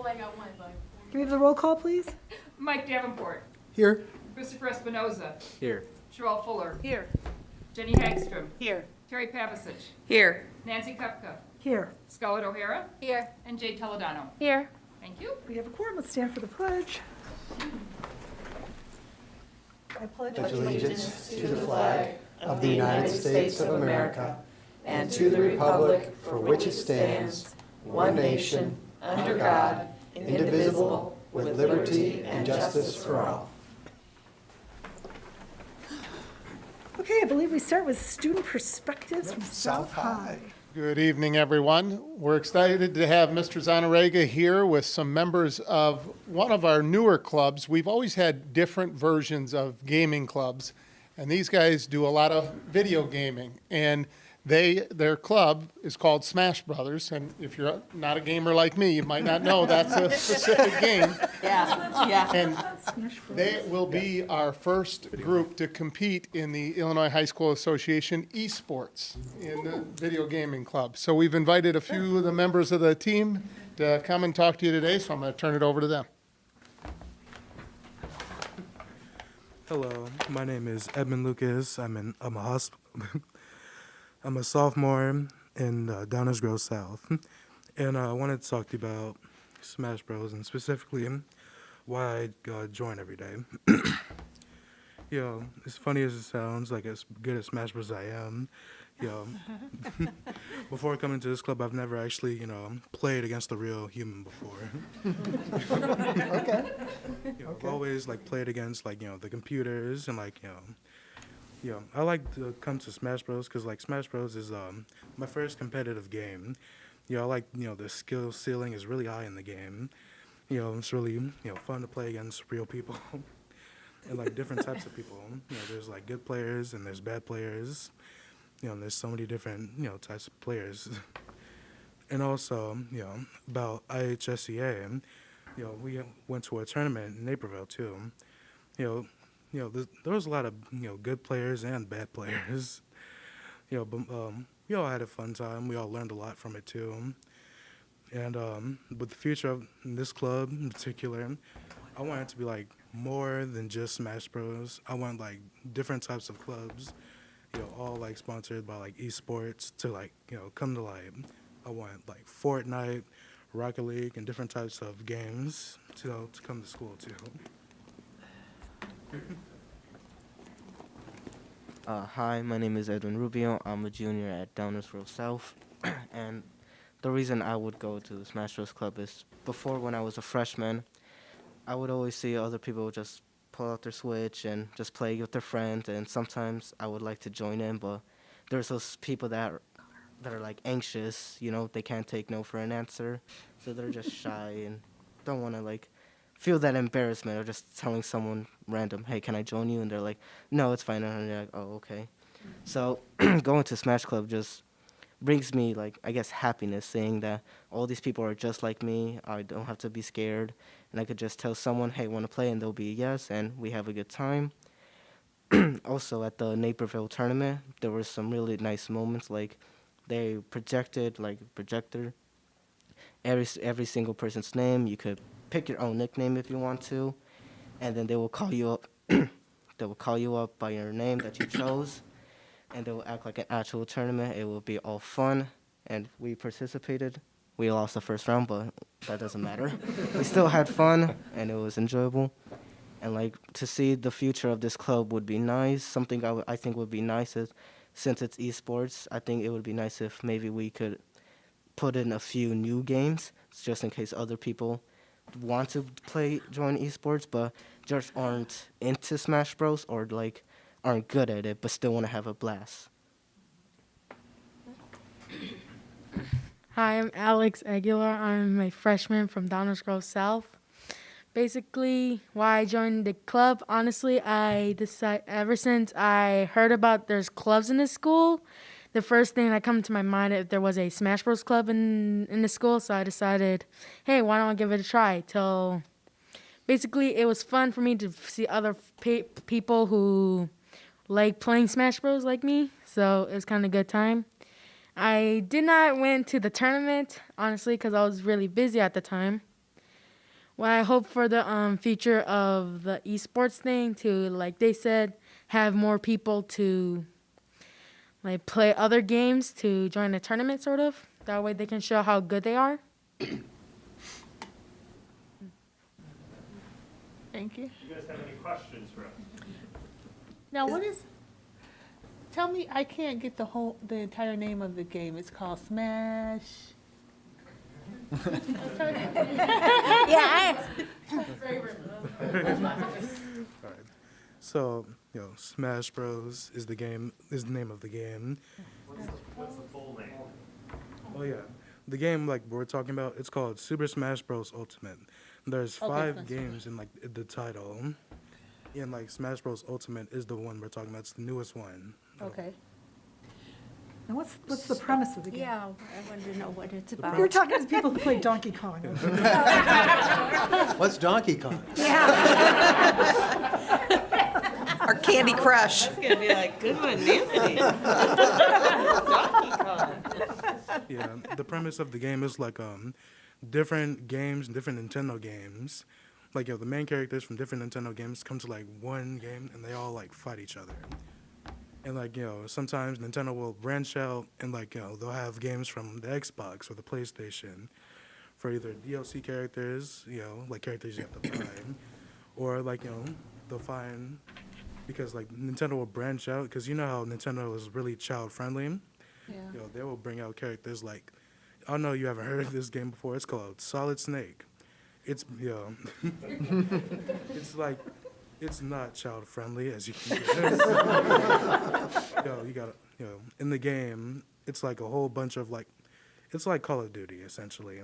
I got one, but. Can we have the roll call, please? Mike Davenport. Here. Christopher Espinoza. Here. Joelle Fuller. Here. Jenny Hagstrom. Here. Terry Pavicic. Here. Nancy Kupka. Here. Scarlett O'Hara. Here. And Jade Toledano. Here. Thank you. We have a quorum. Let's stand for the pledge. I pledge Allegiance to the flag of the United States of America and to the republic for which it stands, one nation, under God, indivisible, with liberty and justice for all. Okay, I believe we start with student perspectives from South High. Good evening, everyone. We're excited to have Mr. Zanarega here with some members of one of our newer clubs. We've always had different versions of gaming clubs, and these guys do a lot of video gaming. And their club is called Smash Brothers, and if you're not a gamer like me, you might not know that's a specific game. Yeah. And they will be our first group to compete in the Illinois High School Association esports in the video gaming club. So we've invited a few of the members of the team to come and talk to you today, so I'm going to turn it over to them. Hello, my name is Edmund Lucas. I'm a sophomore in Downers Grove South, and I wanted to talk to you about Smash Bros. And specifically why I join every day. As funny as it sounds, like as good at Smash Bros. I am, before coming to this club, I've never actually, played against a real human before. Okay. I've always played against the computers and I like to come to Smash Bros. Because Smash Bros. Is my first competitive game. I like the skill ceiling is really high in the game. It's really fun to play against real people and different types of people. There's good players and there's bad players. And there's so many different types of players. And also about IHSEA, we went to a tournament in Naperville too. There was a lot of good players and bad players. But we all had a fun time. We all learned a lot from it too. And with the future of this club in particular, I want it to be more than just Smash Bros. I want different types of clubs, all sponsored by esports to come to light. I want Fortnite, Rocket League, and different types of games to come to school too. Hi, my name is Edwin Rubio. I'm a junior at Downers Grove South, and the reason I would go to the Smash Bros. Club is before, when I was a freshman, I would always see other people just pull out their Switch and just play with their friends, and sometimes I would like to join in, but there's those people that are anxious, they can't take no for an answer, so they're just shy and don't want to feel that embarrassment of just telling someone random, hey, can I join you? And they're like, no, it's fine. And they're like, oh, okay. So going to Smash Club just brings me, I guess, happiness, saying that all these people are just like me. I don't have to be scared. And I could just tell someone, hey, want to play? And they'll be yes, and we have a good time. Also, at the Naperville tournament, there were some really nice moments. They projected, projector, every single person's name. You could pick your own nickname if you want to, and then they will call you up. They will call you up by your name that you chose, and they will act like an actual tournament. It will be all fun, and we participated. We lost the first round, but that doesn't matter. We still had fun, and it was enjoyable. And to see the future of this club would be nice. Something I think would be nice is, since it's esports, I think it would be nice if maybe we could put in a few new games, just in case other people want to join esports, but just aren't into Smash Bros. Or aren't good at it, but still want to have a blast. Hi, I'm Alex Aguilar. I'm a freshman from Downers Grove South. Basically, why I joined the club, honestly, ever since I heard about there's clubs in this school, the first thing that come to my mind is there was a Smash Bros. Club in the school, so I decided, hey, why don't I give it a try? Basically, it was fun for me to see other people who like playing Smash Bros. Like me, so it was kind of a good time. I did not went to the tournament, honestly, because I was really busy at the time. what I hope for the future of the esports thing to, like they said, have more people to like play other games to join the tournament, sort of. That way they can show how good they are. Thank you. You guys have any questions for us? Now, tell me, I can't get the entire name of the game. It's called Smash. Yeah, So, Smash Bros. Is the name of the game. What's the full name? Oh yeah, the game like we're talking about, it's called Super Smash Bros. Ultimate. There's Okay, 5 Smash games in like the title, and like Smash Bros. Ultimate is the one we're talking about. It's the newest one. Okay. Now, what's the premise of the game? Yeah, I wanted to know what it's about. You're talking to people who play Donkey Kong. What's Donkey Kong? Or Candy Crush. It's gonna be like, good one, Nancy. Yeah, the premise of the game is like different games, different Nintendo games. Like the main characters from different Nintendo games come to like one game and they all like fight each other. And like sometimes Nintendo will branch out and like they'll have games from the Xbox or the PlayStation for either DLC characters, like characters you have to find, or like they'll find, because like Nintendo will branch out, because you know how Nintendo is really child friendly. Yeah. They will bring out characters like, I know you haven't heard of this game before. It's called Solid Snake. It's it's like, it's not child friendly as you can guess. You got in the game, it's like a whole bunch of like, it's like Call of Duty essentially.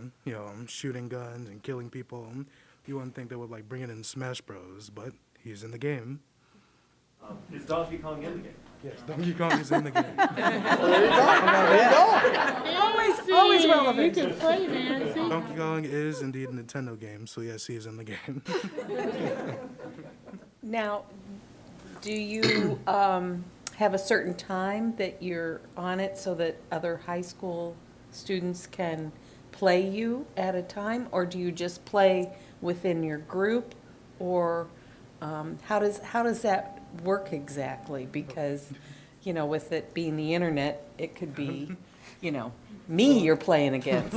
Shooting guns and killing people. You wouldn't think they would like bring it in Smash Bros, but he's in the game. Is Donkey Kong in the game? Yes, Donkey Kong is in the game. Always relevant. You can play, man. See? Donkey Kong is indeed a Nintendo game, so yes, he is in the game. Now, do you have a certain time that you're on it so that other high school students can play you at a time? Or do you just play within your group? Or how does that work exactly? Because, with it being the internet, it could be, me you're playing against.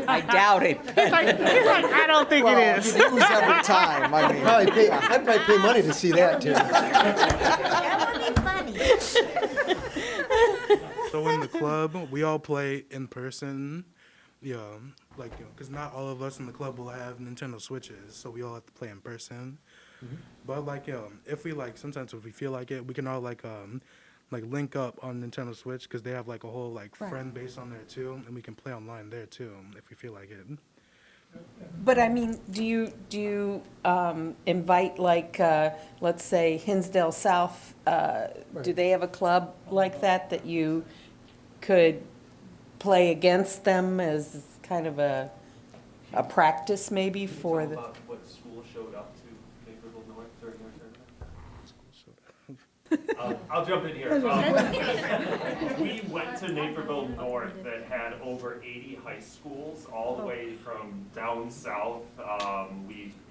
I doubt it. He's like, I don't think it is. You lose every time. I'd probably pay money to see that too. That would be funny. So in the club, we all play in person. Because not all of us in the club will have Nintendo Switches, so we all have to play in person. Mm-hmm. But if we sometimes if we feel like it, we can all link up on Nintendo Switch, because they have a whole friend base on there too, and we can play online there too if we feel like it. But I mean, do you invite let's say Hinsdale South? Do they have a club like that you could play against them as kind of a practice maybe for Can you the? talk about what school showed up to Naperville North during their tournament? I'll jump in here. We went to Naperville North that had over 80 high schools, all the way from down south.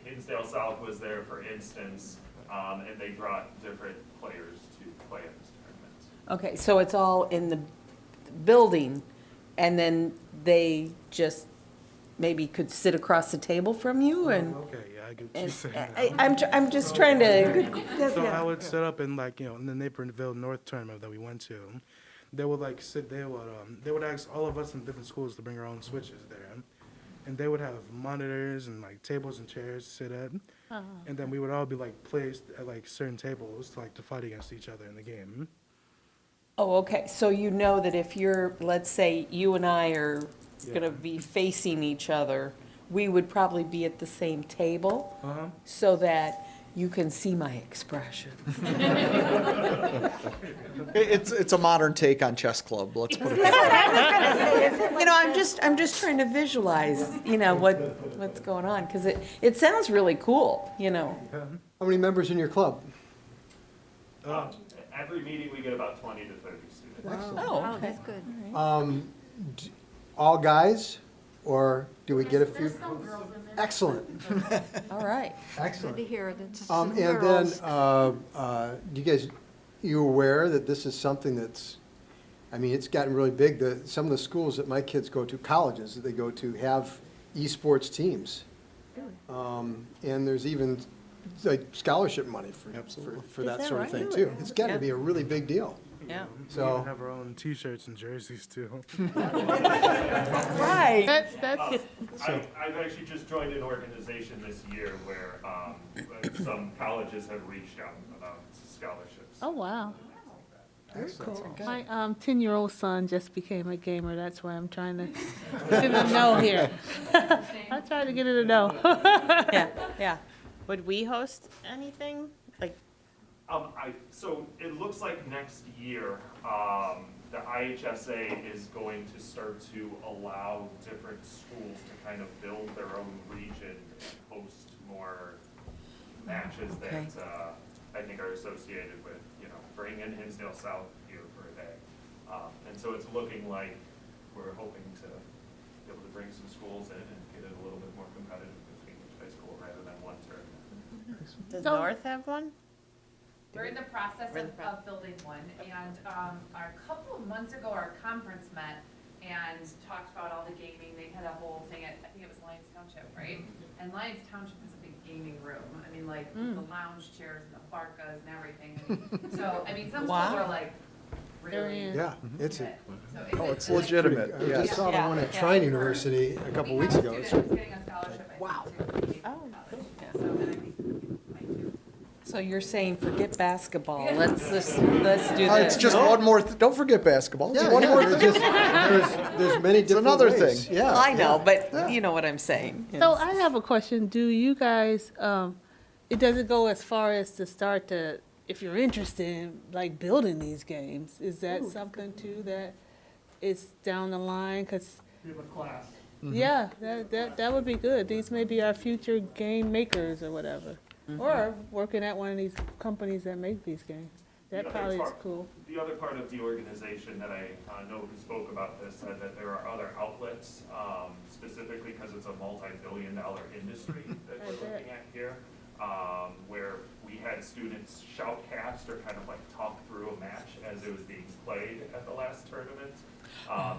Hinsdale South was there, for instance, and they brought different players to play in this tournament. Okay, so it's all in the building, and then they just maybe could sit across the table from you and. Okay, yeah, I get what you're And saying. I'm just trying to. So how it's set up in in the Naperville North tournament that we went to, they would they would ask all of us in different schools to bring our own Switches there, and they would have monitors and tables and chairs to sit at, and then we would all be placed at certain tables to fight against each other in the game. Oh, okay, so that if let's say you and I are Yeah. gonna be facing each other, we would probably be at the same table, Uh-huh. so that you can see my expression. It's a modern take on chess club. Let's put it that way. I'm just trying to visualize, what's going on, because it sounds really cool, How many members in your club? Every meeting we get about 20 to 30 students. Oh, okay. That's good. All guys? or do we get a few? Excellent, All right. excellent. Good to hear that. And then, you aware that this is something that's, I mean, it's gotten really big. Some of the schools that my kids go to, colleges that they go to, have esports teams. And there's even like scholarship money for that that sort of right? thing too. It's got to Yeah. be a really big deal. Yeah. We So, even have our own T-shirts and jerseys too. Right. That's, I've actually just joined an organization this year where some colleges have reached out about scholarships. oh, wow. excellent. My 10-year-old son just became a gamer. That's why I'm trying to get him to know here. I try to get him to know. Yeah, yeah. Would we host anything? Like, So it looks like next year, the IHSA is going to start to allow different schools to kind of build their own region and host more matches Okay. that I think are associated with, bring in Hinsdale South here for a day. And so it's looking like we're hoping to be able to bring some schools in and get it a little bit more competitive between each high school rather than one tournament. does So- North have one? We're in the process We're in the of building one, and a couple of months ago, our conference met and talked about all the gaming. They had a whole thing at, I think it was Lyons Township, right? And Lyons Township is a big gaming room. I mean, like the lounge chairs and the barcas and everything. So, I mean, some schools Wow. are like really. in. Yeah, it's into a, it. So it's pretty- legitimate, I yes. just saw the Yeah. one at Yeah. Trine University a couple weeks ago. We have a It's- student who's getting a scholarship, I Wow. think, to gaming Oh, college. So, and I think might do. So you're saying forget basketball, let's do It's this. just one more, don't forget basketball. It's Yeah, one yeah, more there's thing. just- there's many different another ways. thing. Yeah. I know, yeah. but you know what I'm saying. So Yes. I have a question. Do you guys, it doesn't go as far as to start to, if you're interested in like building these games, is that something too that is down the line? Because, We have a class. yeah, that would be good. These may be our future game makers or whatever. Or working at one of these companies that make these games. That The other probably is part- cool. The other part of the organization that I know who spoke about this said that there are other outlets, specifically because it's a multi-billion-dollar industry that I we're bet. looking at here, where we had students shoutcast or kind of like talk through a match as it was being played at the last tournament.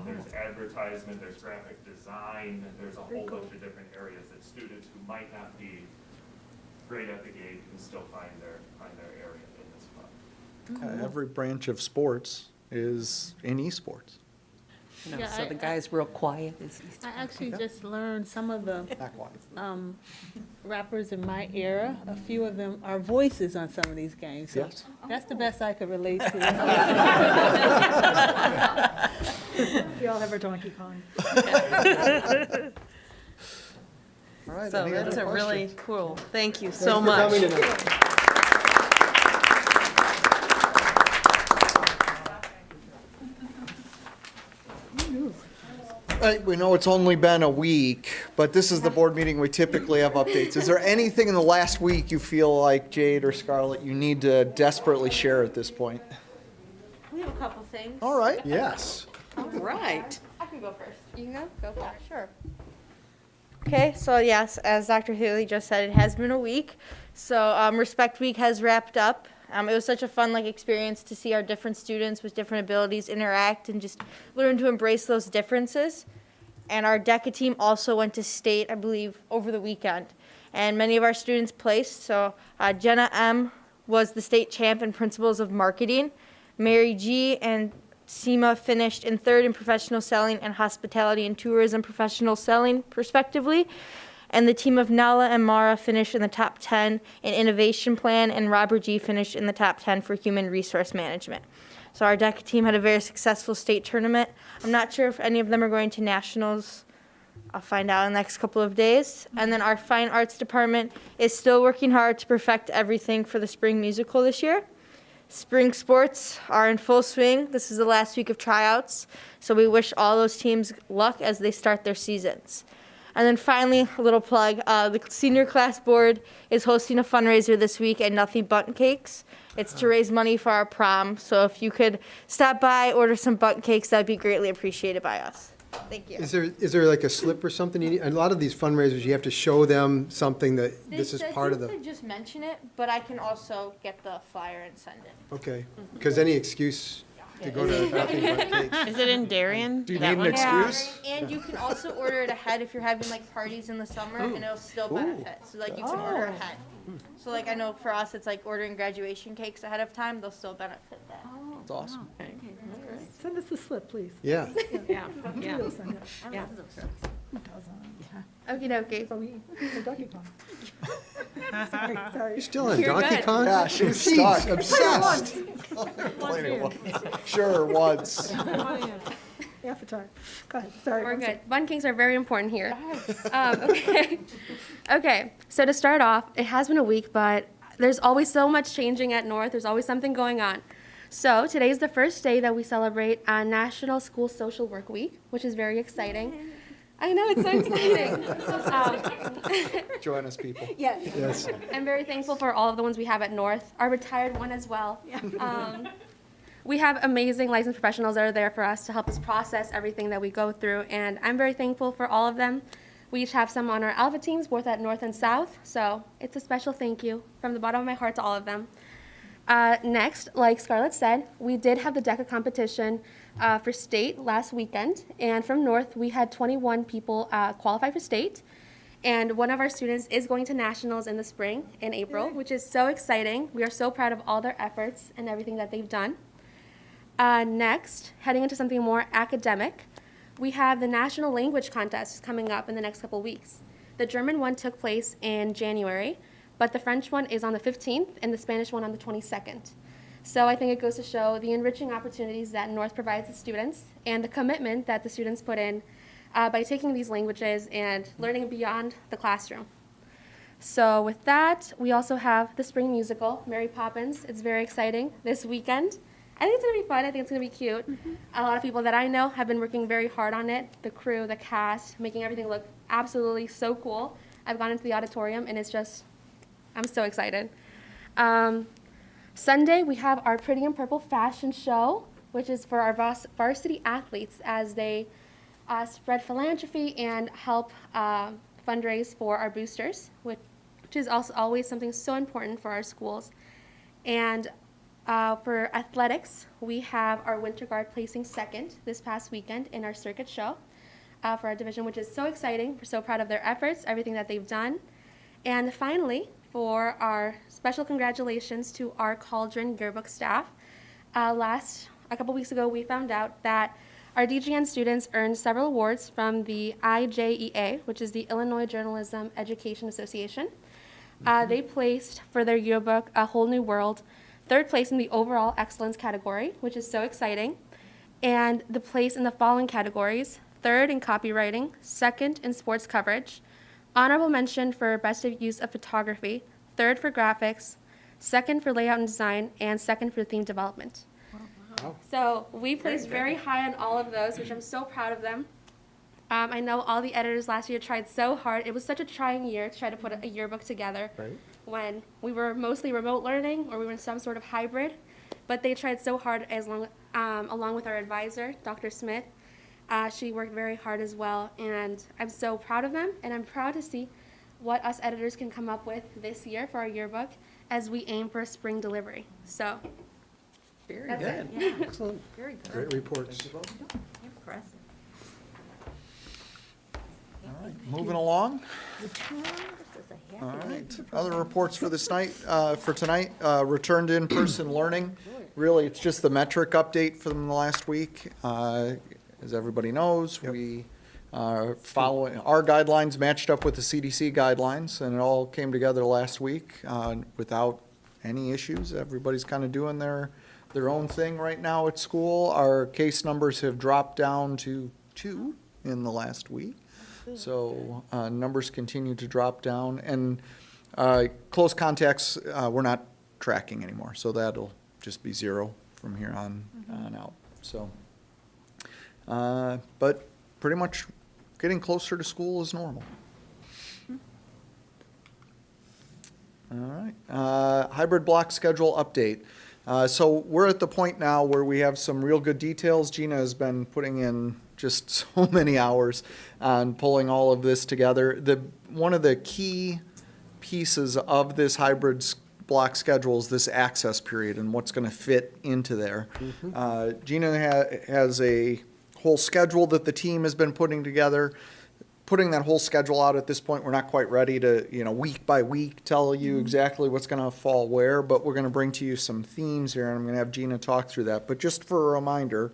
There's advertisement, there's graphic design, and there's a whole bunch of different areas that students who might not be great at the game can still find their area in this club. Every branch of sports is in esports. No, Yeah, so I- the guy's real quiet. I actually just learned some of the Back one. rappers in my era. A few of them are voices on some of these games. So Yes. that's the best I could relate to. We all have our Donkey Kong. All right, So any that's other a really questions? cool, thank you Thanks so for much. coming tonight. We know it's only been a week, but this is the board meeting, we typically have updates. Is there anything in the last week you feel like, Jade or Scarlett, you need to desperately share at this point? We have a couple things. All right. Yes. All right. I can go first. You can go? Go for it. Sure. Okay, so yes, as Dr. Haley just said, it has been a week. So Respect Week has wrapped up. It was such a fun experience to see our different students with different abilities interact and just learn to embrace those differences. And our DECA team also went to state, I believe, over the weekend. And many of our students placed. So Jenna M. was the state champ in Principles of Marketing. Mary G. and Seema finished in third in Professional Selling and Hospitality and Tourism Professional Selling, respectively. And the team of Nala and Mara finished in the top 10 in Innovation Plan, and Robert G. finished in the top 10 for Human Resource Management. So our DECA team had a very successful state tournament. I'm not sure if any of them are going to nationals. I'll find out in the next couple of days. And then our Fine Arts Department is still working hard to perfect everything for the spring musical this year. Spring sports are in full swing. This is the last week of tryouts, so we wish all those teams luck as they start their seasons. And then finally, a little plug, the senior class board is hosting a fundraiser this week at Nothing Bundt Cakes. It's to raise money for our prom, so if you could stop by, order some bundt cakes, that'd be greatly appreciated by us. Thank you. Is there like a slip or something? A lot of these fundraisers, you have to show them something that this is part of the, They just mention it, but I can also get the flyer and send it. okay. Because any excuse to go to nothing but cakes. Is it in Darien? Do you need an excuse? And you can also order it ahead if you're having like parties in the summer, and it'll still benefit. So like you can order ahead. So like I know for us, it's like ordering graduation cakes ahead of time. They'll still benefit that. That's awesome. Send us the slip, please. Yeah. Yeah, yeah. We'll send it. Yeah. Okie dokie. So we, the Donkey Kong. Sorry, sorry. You're still on You're Donkey good. Kong? Yeah, she was She's stuck. obsessed. Played it once. Sure, once. Avatar. Go ahead, sorry. We're I'm good. Bun cakes are very important here. Okay. Okay. So to start off, it has been a week, but there's always so much changing at North. There's always something going on. So today is the first day that we celebrate National School Social Work Week, which is very exciting. I know, it's so exciting. Join us, people. Yes. Yes. I'm very thankful for all of the ones we have at North, our retired one as well. We have amazing licensed professionals that are there for us to help us process everything that we go through, and I'm very thankful for all of them. We each have some on our Alpha teams, both at North and South, so it's a special thank you from the bottom of my heart to all of them. Next, like Scarlett said, we did have the DECA competition for state last weekend, and from North, we had 21 people qualify for state, and one of our students is going to nationals in the spring, in April, which is so exciting. We are so proud of all their efforts and everything that they've done. Next, heading into something more academic, we have the National Language Contest coming up in the next couple weeks. The German one took place in January, but the French one is on the 15th and the Spanish one on the 22nd. So I think it goes to show the enriching opportunities that North provides the students and the commitment that the students put in by taking these languages and learning beyond the classroom. So with that, we also have the spring musical, Mary Poppins. It's very exciting this weekend. I think it's going to be fun. I think it's going to be cute. A lot of people that I know have been working very hard on it. The crew, the cast, making everything look absolutely so cool. I've gone into the auditorium, and it's just, I'm so excited. Sunday, we have our Pretty in Purple fashion show, which is for our varsity athletes as they spread philanthropy and help fundraise for our boosters, which is also always something so important for our schools. And for athletics, we have our Winter Guard placing second this past weekend in our circuit show for our division, which is so exciting. We're so proud of their efforts, everything that they've done. And finally, for our special congratulations to our Cauldron yearbook staff. A couple weeks ago, we found out that our DGN students earned several awards from the IJEA, which is the Illinois Journalism Education Association. They placed for their yearbook, A Whole New World, third place in the overall excellence category, which is so exciting, and the place in the following categories: third in copywriting, second in sports coverage, honorable mention for best of use of photography, third for graphics, second for layout and design, and second for theme development. Wow. So we placed very high on all of those, which I'm so proud of them. I know all the editors last year tried so hard. It was such a trying year to try to put a yearbook together. Right. When we were mostly remote learning or we were in some sort of hybrid, but they tried so hard along with our advisor, Dr. Smith. She worked very hard as well, and I'm so proud of them, and I'm proud to see what us editors can come up with this year for our yearbook as we aim for a spring delivery. So, Very that's good. it. Yeah. Excellent. Very good. Great reports. Impressive. All right, moving along. All right, other reports for this night, for tonight, returned in-person learning. Really, it's just the metric update from the last week. As everybody knows, we are following, our guidelines matched up with the CDC guidelines, and it all came together last week without any issues. Everybody's kind of doing their own thing right now at school. Our case numbers have dropped down to 2 in the last week. So numbers continue to drop down, and close contacts we're not tracking anymore. So that'll just be 0 from here on out. So, but pretty much getting closer to school as normal. All right, hybrid block schedule update. So we're at the point now where we have some real good details. Gina has been putting in just so many hours on pulling all of this together. One of the key pieces of this hybrid block schedule is this access period and what's going to fit into there. Gina has a whole schedule that the team has been putting together. Putting that whole schedule out at this point, we're not quite ready to, week by week tell you exactly what's going to fall where, but we're going to bring to you some themes here, and I'm going to have Gina talk through that. But just for a reminder,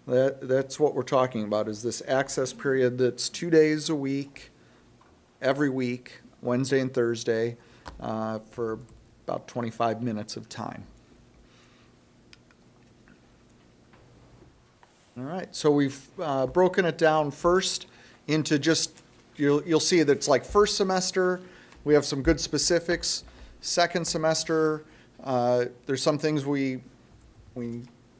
that's what we're talking about, is this access period that's 2 days a week, every week, Wednesday and Thursday, for about 25 minutes of time. All right, so we've broken it down first into just, you'll see that it's like first semester, we have some good specifics. Second semester, there's some things we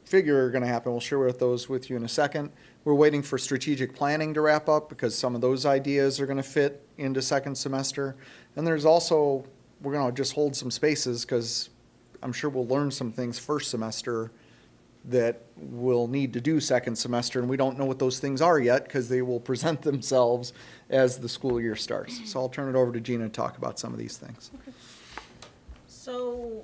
figure are going to happen. We'll share those with you in a second. We're waiting for strategic planning to wrap up because some of those ideas are going to fit into second semester. And there's also, we're going to just hold some spaces because I'm sure we'll learn some things first semester that we'll need to do second semester, and we don't know what those things are yet because they will present themselves as the school year starts. So I'll turn it over to Gina to talk about some of these things. Okay. So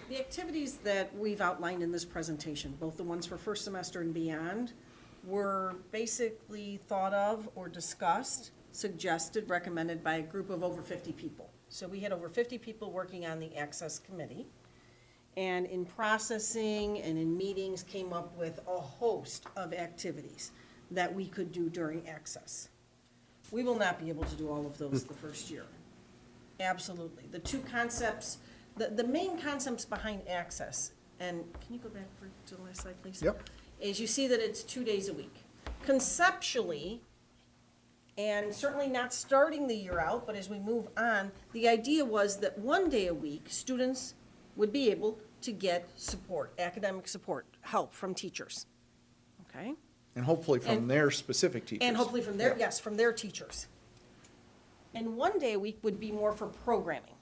the activities that we've outlined in this presentation, both the ones for first semester and beyond, were basically thought of or discussed, suggested, recommended by a group of over 50 people. So we had over 50 people working on the Access Committee. And in processing and in meetings came up with a host of activities that we could do during Access. We will not be able to do all of those the first year. Absolutely. The two concepts, the main concepts behind Access, and can you go back to the last slide, please? Yep. Is you see that it's 2 days a week. Conceptually, and certainly not starting the year out, but as we move on, the idea was that 1 day a week, students would be able to get support, academic support, help from teachers, okay? And hopefully from their specific teachers. And hopefully from their, yes, from their teachers. And 1 day a week would be more for programming,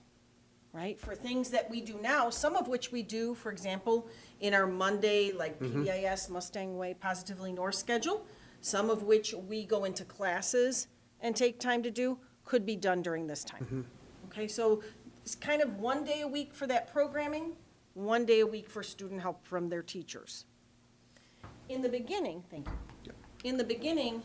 right? For things that we do now, some of which we do, for example, in our Monday, like PBIS, Mustang Way, Positively North schedule, some of which we go into classes and take time to do, could be done during this time. Okay, so it's kind of 1 day a week for that programming, 1 day a week for student help from their teachers. In the beginning, thank you. In the beginning,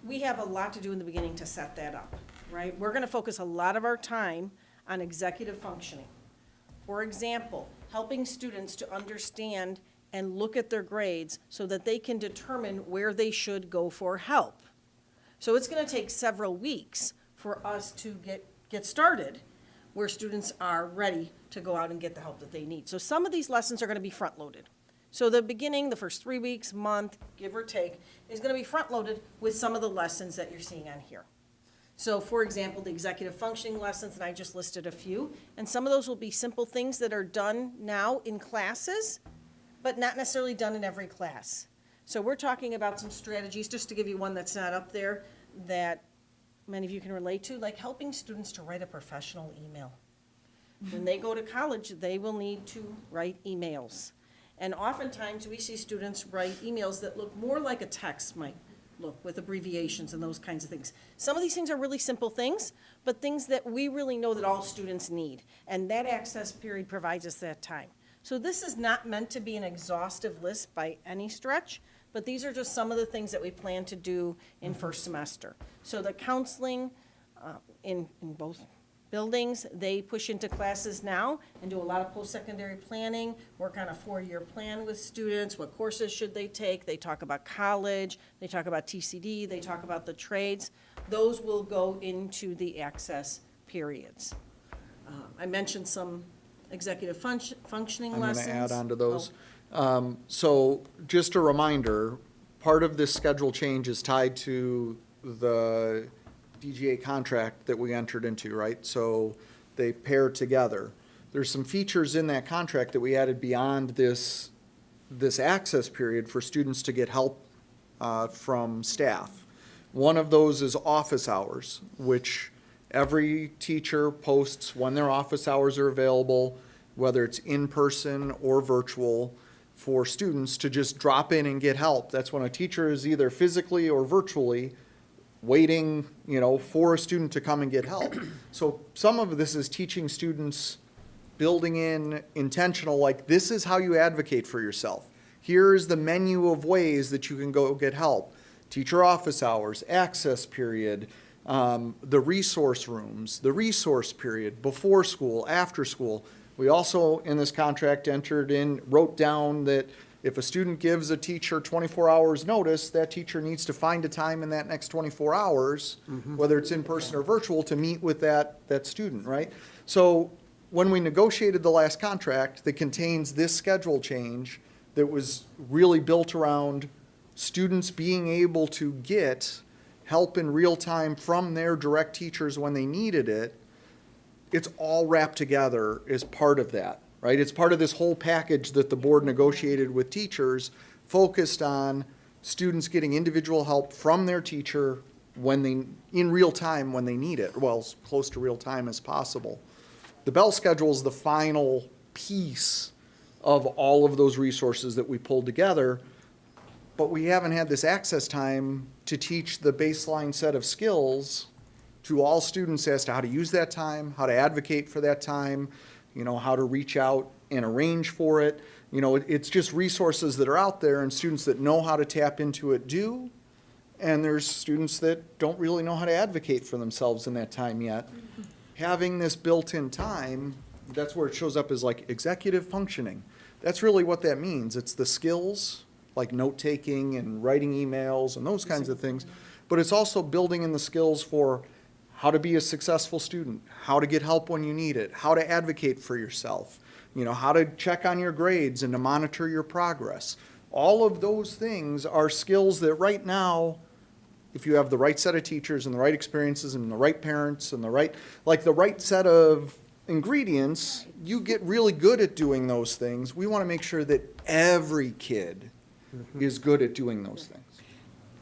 we have a lot to do in the beginning to set that up, right? We're gonna focus a lot of our time on executive functioning. For example, helping students to understand and look at their grades so that they can determine where they should go for help. So it's gonna take several weeks for us to get started where students are ready to go out and get the help that they need. So some of these lessons are gonna be front-loaded. So the beginning, the first 3 weeks, month, give or take, is gonna be front-loaded with some of the lessons that you're seeing on here. So for example, the executive functioning lessons, and I just listed a few, and some of those will be simple things that are done now in classes, but not necessarily done in every class. So we're talking about some strategies, just to give you one that's not up there, that many of you can relate to, like helping students to write a professional email. When they go to college, they will need to write emails. And oftentimes, we see students write emails that look more like a text might look, with abbreviations and those kinds of things. Some of these things are really simple things, but things that we really know that all students need. And that access period provides us that time. So this is not meant to be an exhaustive list by any stretch, but these are just some of the things that we plan to do in first semester. So the counseling in both buildings, they push into classes now and do a lot of post-secondary planning, work on a 4-year plan with students, what courses should they take, they talk about college, they talk about TCD, they talk about the trades. Those will go into the access periods. I mentioned some executive functioning lessons. I'm going to add on to those. So just a reminder, part of this schedule change is tied to the DGA contract that we entered into, right? So they pair together. There's some features in that contract that we added beyond this access period for students to get help from staff. One of those is office hours, which every teacher posts when their office hours are available, whether it's in person or virtual. for students to just drop in and get help. That's when a teacher is either physically or virtually waiting, for a student to come and get help. So some of this is teaching students, building in intentional, like, this is how you advocate for yourself. Here's the menu of ways that you can go get help. Teacher office hours, access period, the resource rooms, the resource period, before school, after school. We also, in this contract, wrote down that if a student gives a teacher 24 hours notice, that teacher needs to find a time in that next 24 hours, whether it's in person or virtual, to meet with that student, right? So when we negotiated the last contract that contains this schedule change that was really built around students being able to get help in real time from their direct teachers when they needed it, it's all wrapped together as part of that, right? It's part of this whole package that the board negotiated with teachers, focused on students getting individual help from their teacher in real time when they need it, well, as close to real time as possible. The Bell schedule is the final piece of all of those resources that we pulled together, but we haven't had this access time to teach the baseline set of skills to all students as to how to use that time, how to advocate for that time, how to reach out and arrange for it. It's just resources that are out there, and students that know how to tap into it do, and there's students that don't really know how to advocate for themselves in that time yet. Having this built-in time, that's where it shows up as like executive functioning. That's really what that means. It's the skills, like note-taking and writing emails and those kinds of things, but it's also building in the skills for how to be a successful student, how to get help when you need it, how to advocate for yourself, how to check on your grades and to monitor your progress. All of those things are skills that right now, if you have the right set of teachers and the right experiences and the right parents and the right set of ingredients, you get really good at doing those things. We want to make sure that every kid is good at doing those things.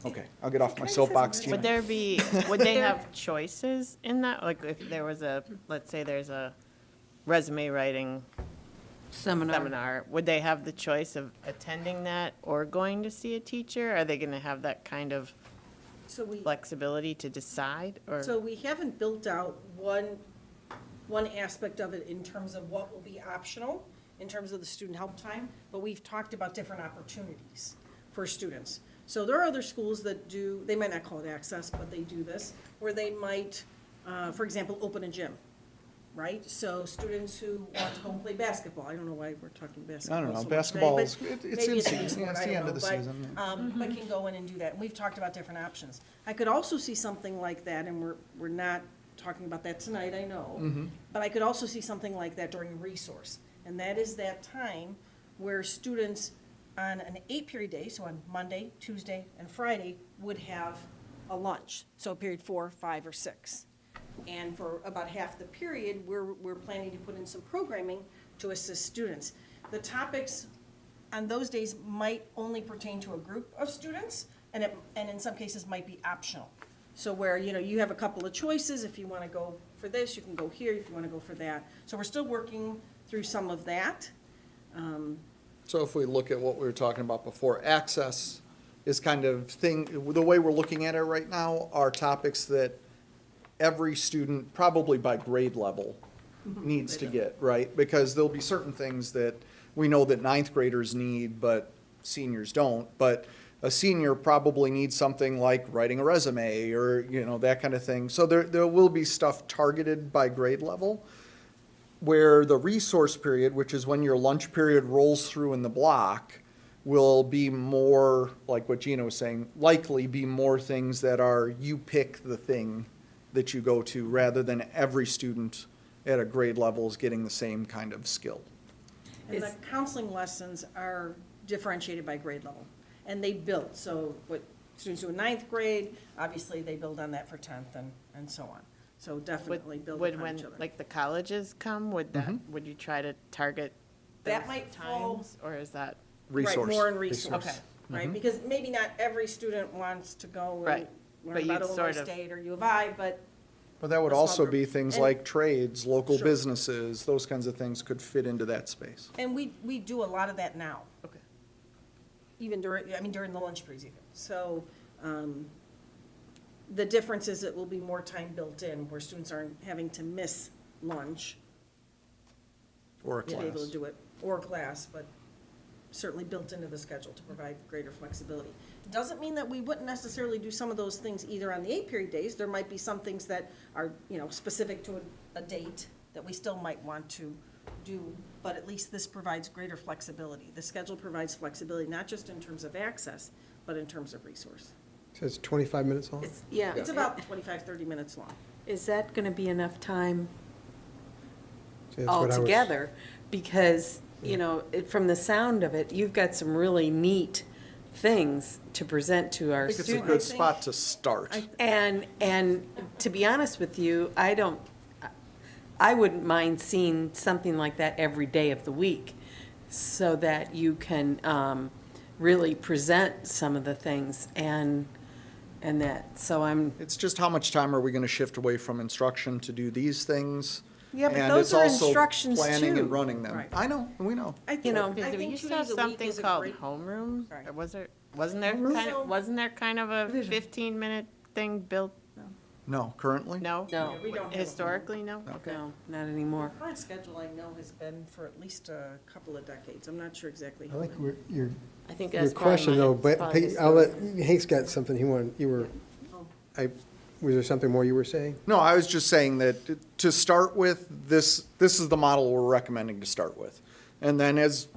Okay, I'll get off my soapbox. Gina. Would they have choices in that? Like if there was let's say there's a resume writing seminar, would they have the choice of attending that or going to see a teacher? Are they going to have that kind of flexibility to decide? Or So we haven't built out one aspect of it in terms of what will be optional, in terms of the student help time, but we've talked about different opportunities for students. So there are other schools that do, they might not call it access, but they do this, where they might, for example, open a gym, right? So students who want to go and play basketball, I don't know why we're talking basketball. I don't know, so much basketball today, is, but it's maybe in it's a season, sport, it's I the don't end of the know, season. but can go in and do that. And we've talked about different options. I could also see something like that, and we're not talking about that tonight, I know, but I could also see something like that during resource. And that is that time where students on an 8-period day, so on Monday, Tuesday, and Friday, would have a lunch. So period 4, 5, or 6. And for about half the period, we're planning to put in some programming to assist students. The topics on those days might only pertain to a group of students, and in some cases might be optional. So where, you have a couple of choices. If you want to go for this, you can go here. If you want to go for that. So we're still working through some of that. So if we look at what we were talking about before, access is kind of the way we're looking at it right now are topics that every student, probably by grade level, needs to get, right? Because there'll be certain things that we know that 9th graders need, but seniors don't. But a senior probably needs something like writing a resume or, that kind of thing. So there will be stuff targeted by grade level, where the resource period, which is when your lunch period rolls through in the block, will be more, like what Gina was saying, likely be more things that are you pick the thing that you go to rather than every student at a grade level is getting the same kind of skill. And the counseling lessons are differentiated by grade level, and they build. So what students do in 9th grade, obviously they build on that for 10th and so on. So definitely build upon when each other. like the colleges come, would you try to target That those might fall- times, or is that Resource. Right, more in resource. Okay. Right, because maybe not every student wants to go and Right. learn But about you'd Illinois sort of- State or U of I, but But that would A small also group. be things And- like trades, local Sure. businesses, those kinds of things could fit into that space. and we do a lot of that now. Okay. even during the lunch breaks even. So, the difference is it will be more time built in where students aren't having to miss lunch Or a to be able class. to do it, or class, but certainly built into the schedule to provide greater flexibility. Doesn't mean that we wouldn't necessarily do some of those things either on the 8-period days. There might be some things that are, specific to a date that we still might want to do, but at least this provides greater flexibility. The schedule provides flexibility, not just in terms of access, but in terms of resource. So it's 25 minutes long? It's about 25, 30 minutes long. Is that going to be enough time See, that's what I was- altogether? Because, from the sound of it, you've got some really neat things to present to our I think it's a students. good spot to start. And to be honest with you, I wouldn't mind seeing something like that every day of the week so that you can really present some of the things and that, so It's just how much time are we gonna shift away from instruction to do these things? Yeah, but And those it's are also planning planning and and running them. Right. I know, we know. I think, You know, I We think used 2 to have days a week something is a called great. homeroom. Sorry. Wasn't there kind of a 15-minute thing built? No, currently? No? No. We don't have a Historically, no? no, not anymore. The current schedule I know has been for at least a couple of decades. I'm not sure exactly. I how like many. your I think your that's probably question, my- though, but probably I'll let, historical. Hank's got something he wanted, was there something more you were saying? No, I was just saying that to start with, this is the model we're recommending to start with. And then as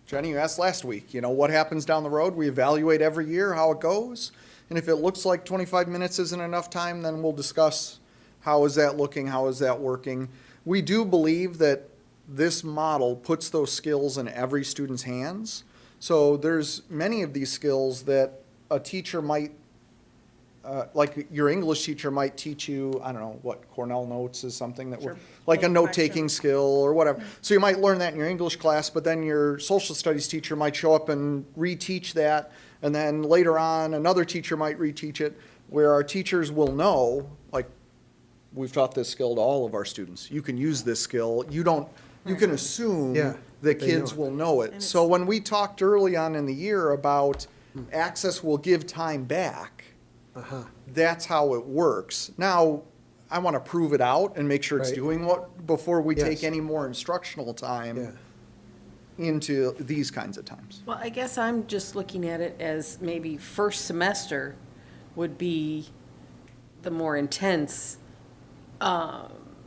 Jenny, you asked last week, what happens down the road? We evaluate every year how it goes. And if it looks like 25 minutes isn't enough time, then we'll discuss how is that looking, how is that working. We do believe that this model puts those skills in every student's hands. So there's many of these skills that a teacher might, like your English teacher might teach you, I don't know, what Cornell Notes is something that Sure. like a Note note-taking collection. skill or whatever. So you might learn that in your English class, but then your social studies teacher might show up and reteach that. And then later on, another teacher might reteach it, where our teachers will know, like, we've taught this skill to all of our students. You can use this skill. You can assume Yeah, that they kids know it. will know it. So when we talked early on in the year about access will give time back, that's how it works. Now, I want to prove it out and make sure it's Right. doing what, before we take Yes. any more instructional Yeah. time into these kinds of times. Well, I guess I'm just looking at it as maybe first semester would be the more intense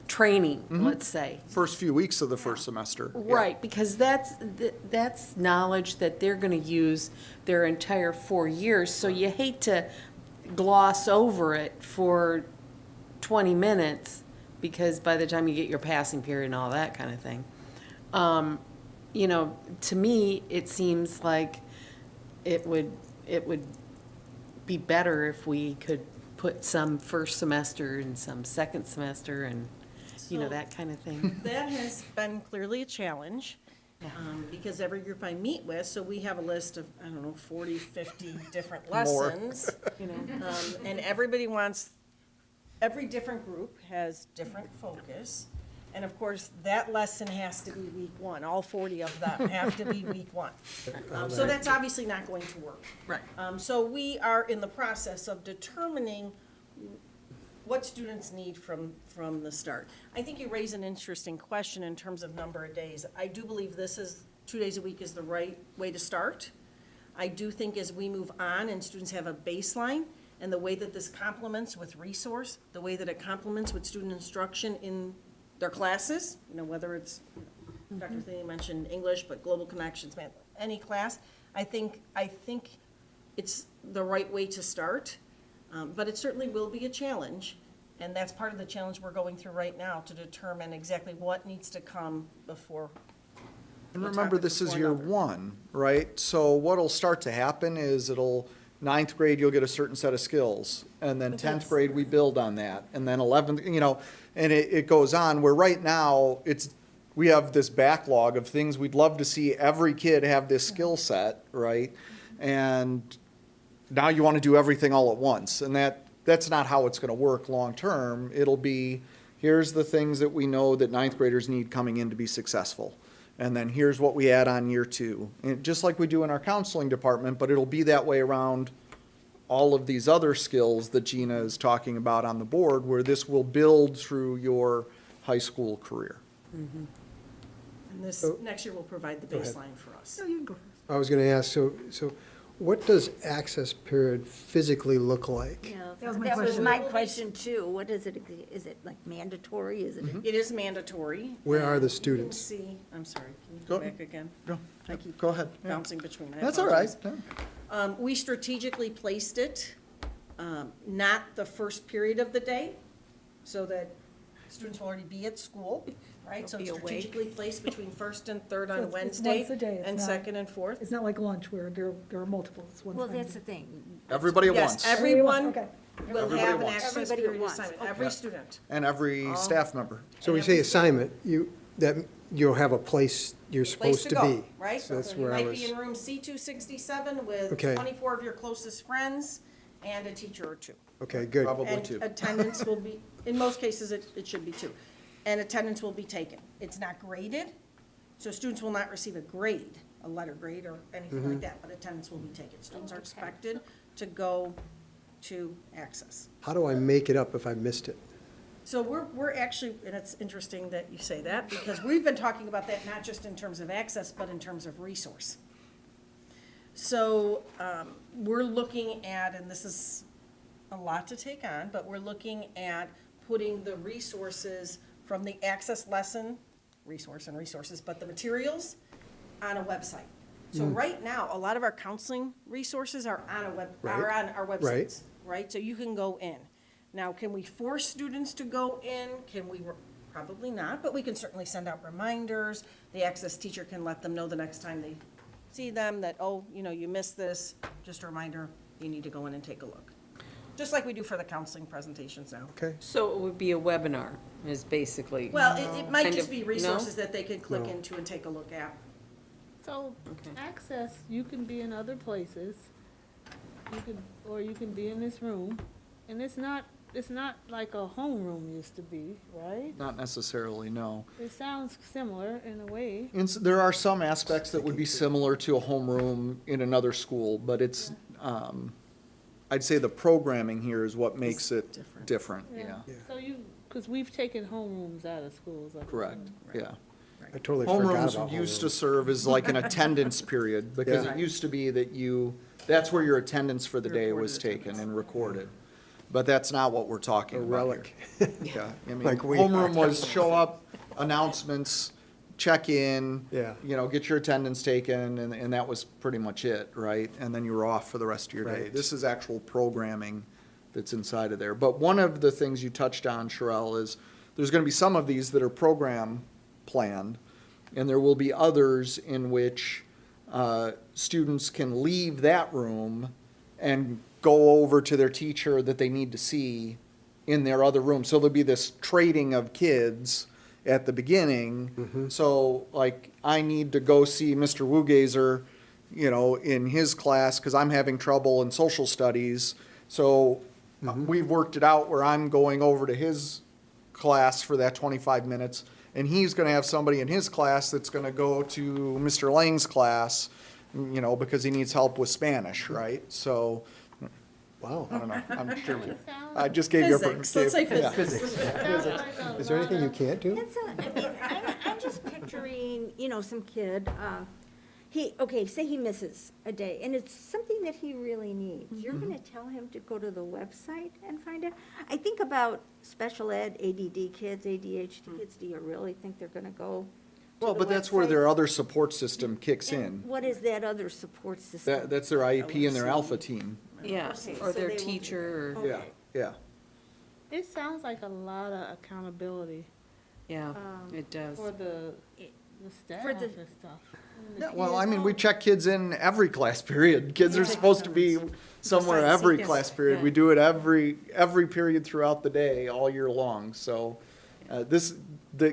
training, let's say. First few weeks of the first semester. yeah. Right, because that's knowledge that they're going to use their entire 4 years, so you hate to gloss over it for 20 minutes, because by the time you get your passing period and all that kind of thing. To me, it seems like it would be better if we could put some first semester and some second semester and, So- that kind of thing. That has been clearly a challenge, because every group I meet with, so we have a list of, 40, 50 different lessons. And everybody every different group has different focus. And of course, that lesson has to be week 1. All 40 of them have to be week 1. So that's obviously not going to work. Right. So we are in the process of determining what students need from the start. I think you raise an interesting question in terms of number of days. I do believe 2 days a week is the right way to start. I do think as we move on and students have a baseline, and the way that this complements with resource, the way that it complements with student instruction in their classes, whether it's, Dr. Thiene mentioned English, but Global Connections, math, any class, I think it's the right way to start. But it certainly will be a challenge, and that's part of the challenge we're going through right now, to determine exactly what needs to come before. And we'll remember, talk this is before year numbers. 1, right? So what'll start to happen is ninth grade, you'll get a certain set of skills. And then 10th grade, we build on that. And then 11th, and it goes on, where right now, we have this backlog of things we'd love to see every kid have this skill set, right? And now you want to do everything all at once. And that's not how it's going to work long-term. It'll be, here's the things that we know that ninth graders need coming in to be successful. And then here's what we add on year 2. And just like we do in our counseling department, but it'll be that way around all of these other skills that Gina is talking about on the board, where this will build through your high school career. And this, next year will provide the Go ahead. baseline for us. No, you can go first. I was going to ask, so what does access period physically look like? That was my That was question. my question too. What is it, is it like mandatory? Is it? It is mandatory. Where are the Let's students? see, I'm sorry, can you Go- go back again? Go, I keep go ahead. Yeah. bouncing between. I That's all right. apologize. We strategically placed it, not the first period of the day, so that students will already be at school, right? So They'll it's be awake. strategically placed between first and third So on it's Wednesday, once a day, it's and not- second and fourth. It's not like lunch where there are multiple, it's one Well, time. that's the thing. Everybody at Yes, once. everyone Okay. will Everybody have at an once. access Everybody at period once, assignment, okay. every Yeah. student. And every staff member. So when you say assignment, that you'll have a place you're Place supposed to to go, be. right? So that's You where I might was. be in room C267 with Okay. 24 of your closest friends and a teacher or two. Okay, good. Probably And 2. attendance will be, in most cases, it should be 2. And attendance will be taken. It's not graded, so students will not receive a grade, a letter grade or anything like that, but attendance will be taken. Students are expected to go to access. How do I make it up if I missed it? So we're actually, and it's interesting that you say that, because we've been talking about that not just in terms of access, but in terms of resource. So we're looking at, and this is a lot to take on, but we're looking at putting the resources from the access lesson, resources, but the materials on a website. So right now, a lot of our counseling resources are on are on our websites, right? So you can go in. Now, can we force students to go in? Can we, probably not, but we can certainly send out reminders. The access teacher can let them know the next time they see them that, oh, you missed this, just a reminder, you need to go in and take a look. Just like we do for the counseling presentations now. Okay. So it would be a webinar, is basically. Well, it might Kind just of- be no? resources that they can click No. into and take a look at. So, access, you can be in other places, or you can be in this room, and it's not like a homeroom used to be, right? Not necessarily, no. It sounds similar in a way. There are some aspects that would be similar to a homeroom in another school, but it's, I'd say the programming here is what makes it different, yeah. So because we've taken homerooms out of schools. I Correct, think. yeah. I totally forgot about Homerooms used to homeroom. serve as like an attendance period, because Yeah. it used to be that that's where your attendance for the day was taken and recorded. But that's not what we're talking A about here. relic. Yeah, I mean, Like we homeroom are. was show up, announcements, check in. Yeah. Get your attendance taken, and that was pretty much it, right? And then you were off for the rest of your day. Right. This is actual programming that's inside of there. But one of the things you touched on, Sherelle, is there's gonna be some of these that are program planned, and there will be others in which students can leave that room and go over to their teacher that they need to see in their other room. So there'll be this trading of kids at the beginning. So like, I need to go see Mr. Wugazer, in his class, because I'm having trouble in social studies. So we've worked it out where I'm going over to his class for that 25 minutes, and he's going to have somebody in his class that's going to go to Mr. Lang's class, because he needs help with Spanish, right? So, Wow. I don't know, I'm German. I just gave you a. Physics, let's say yeah. physics. Is there anything you can't do? That's I'm just picturing, some kid, say he misses a day, and it's something that he really needs. You're gonna tell him to go to the website and find it? I think about special ed, ADD kids, ADHD kids, do you really think they're gonna go to Well, the but that's where website? their other support system kicks in. And what is that other support system? That's their IEP and their alpha team. Yeah, Okay, or so their they will- teacher, or, Yeah, yeah. It sounds like a lot of accountability yeah, Um, it does. for the staff the- and stuff. And the Yeah, well, I mean, we kids. check kids in every class period. Kids are supposed to be somewhere Besides every CPS, class period. yeah. We do it every period throughout the day, all year long. So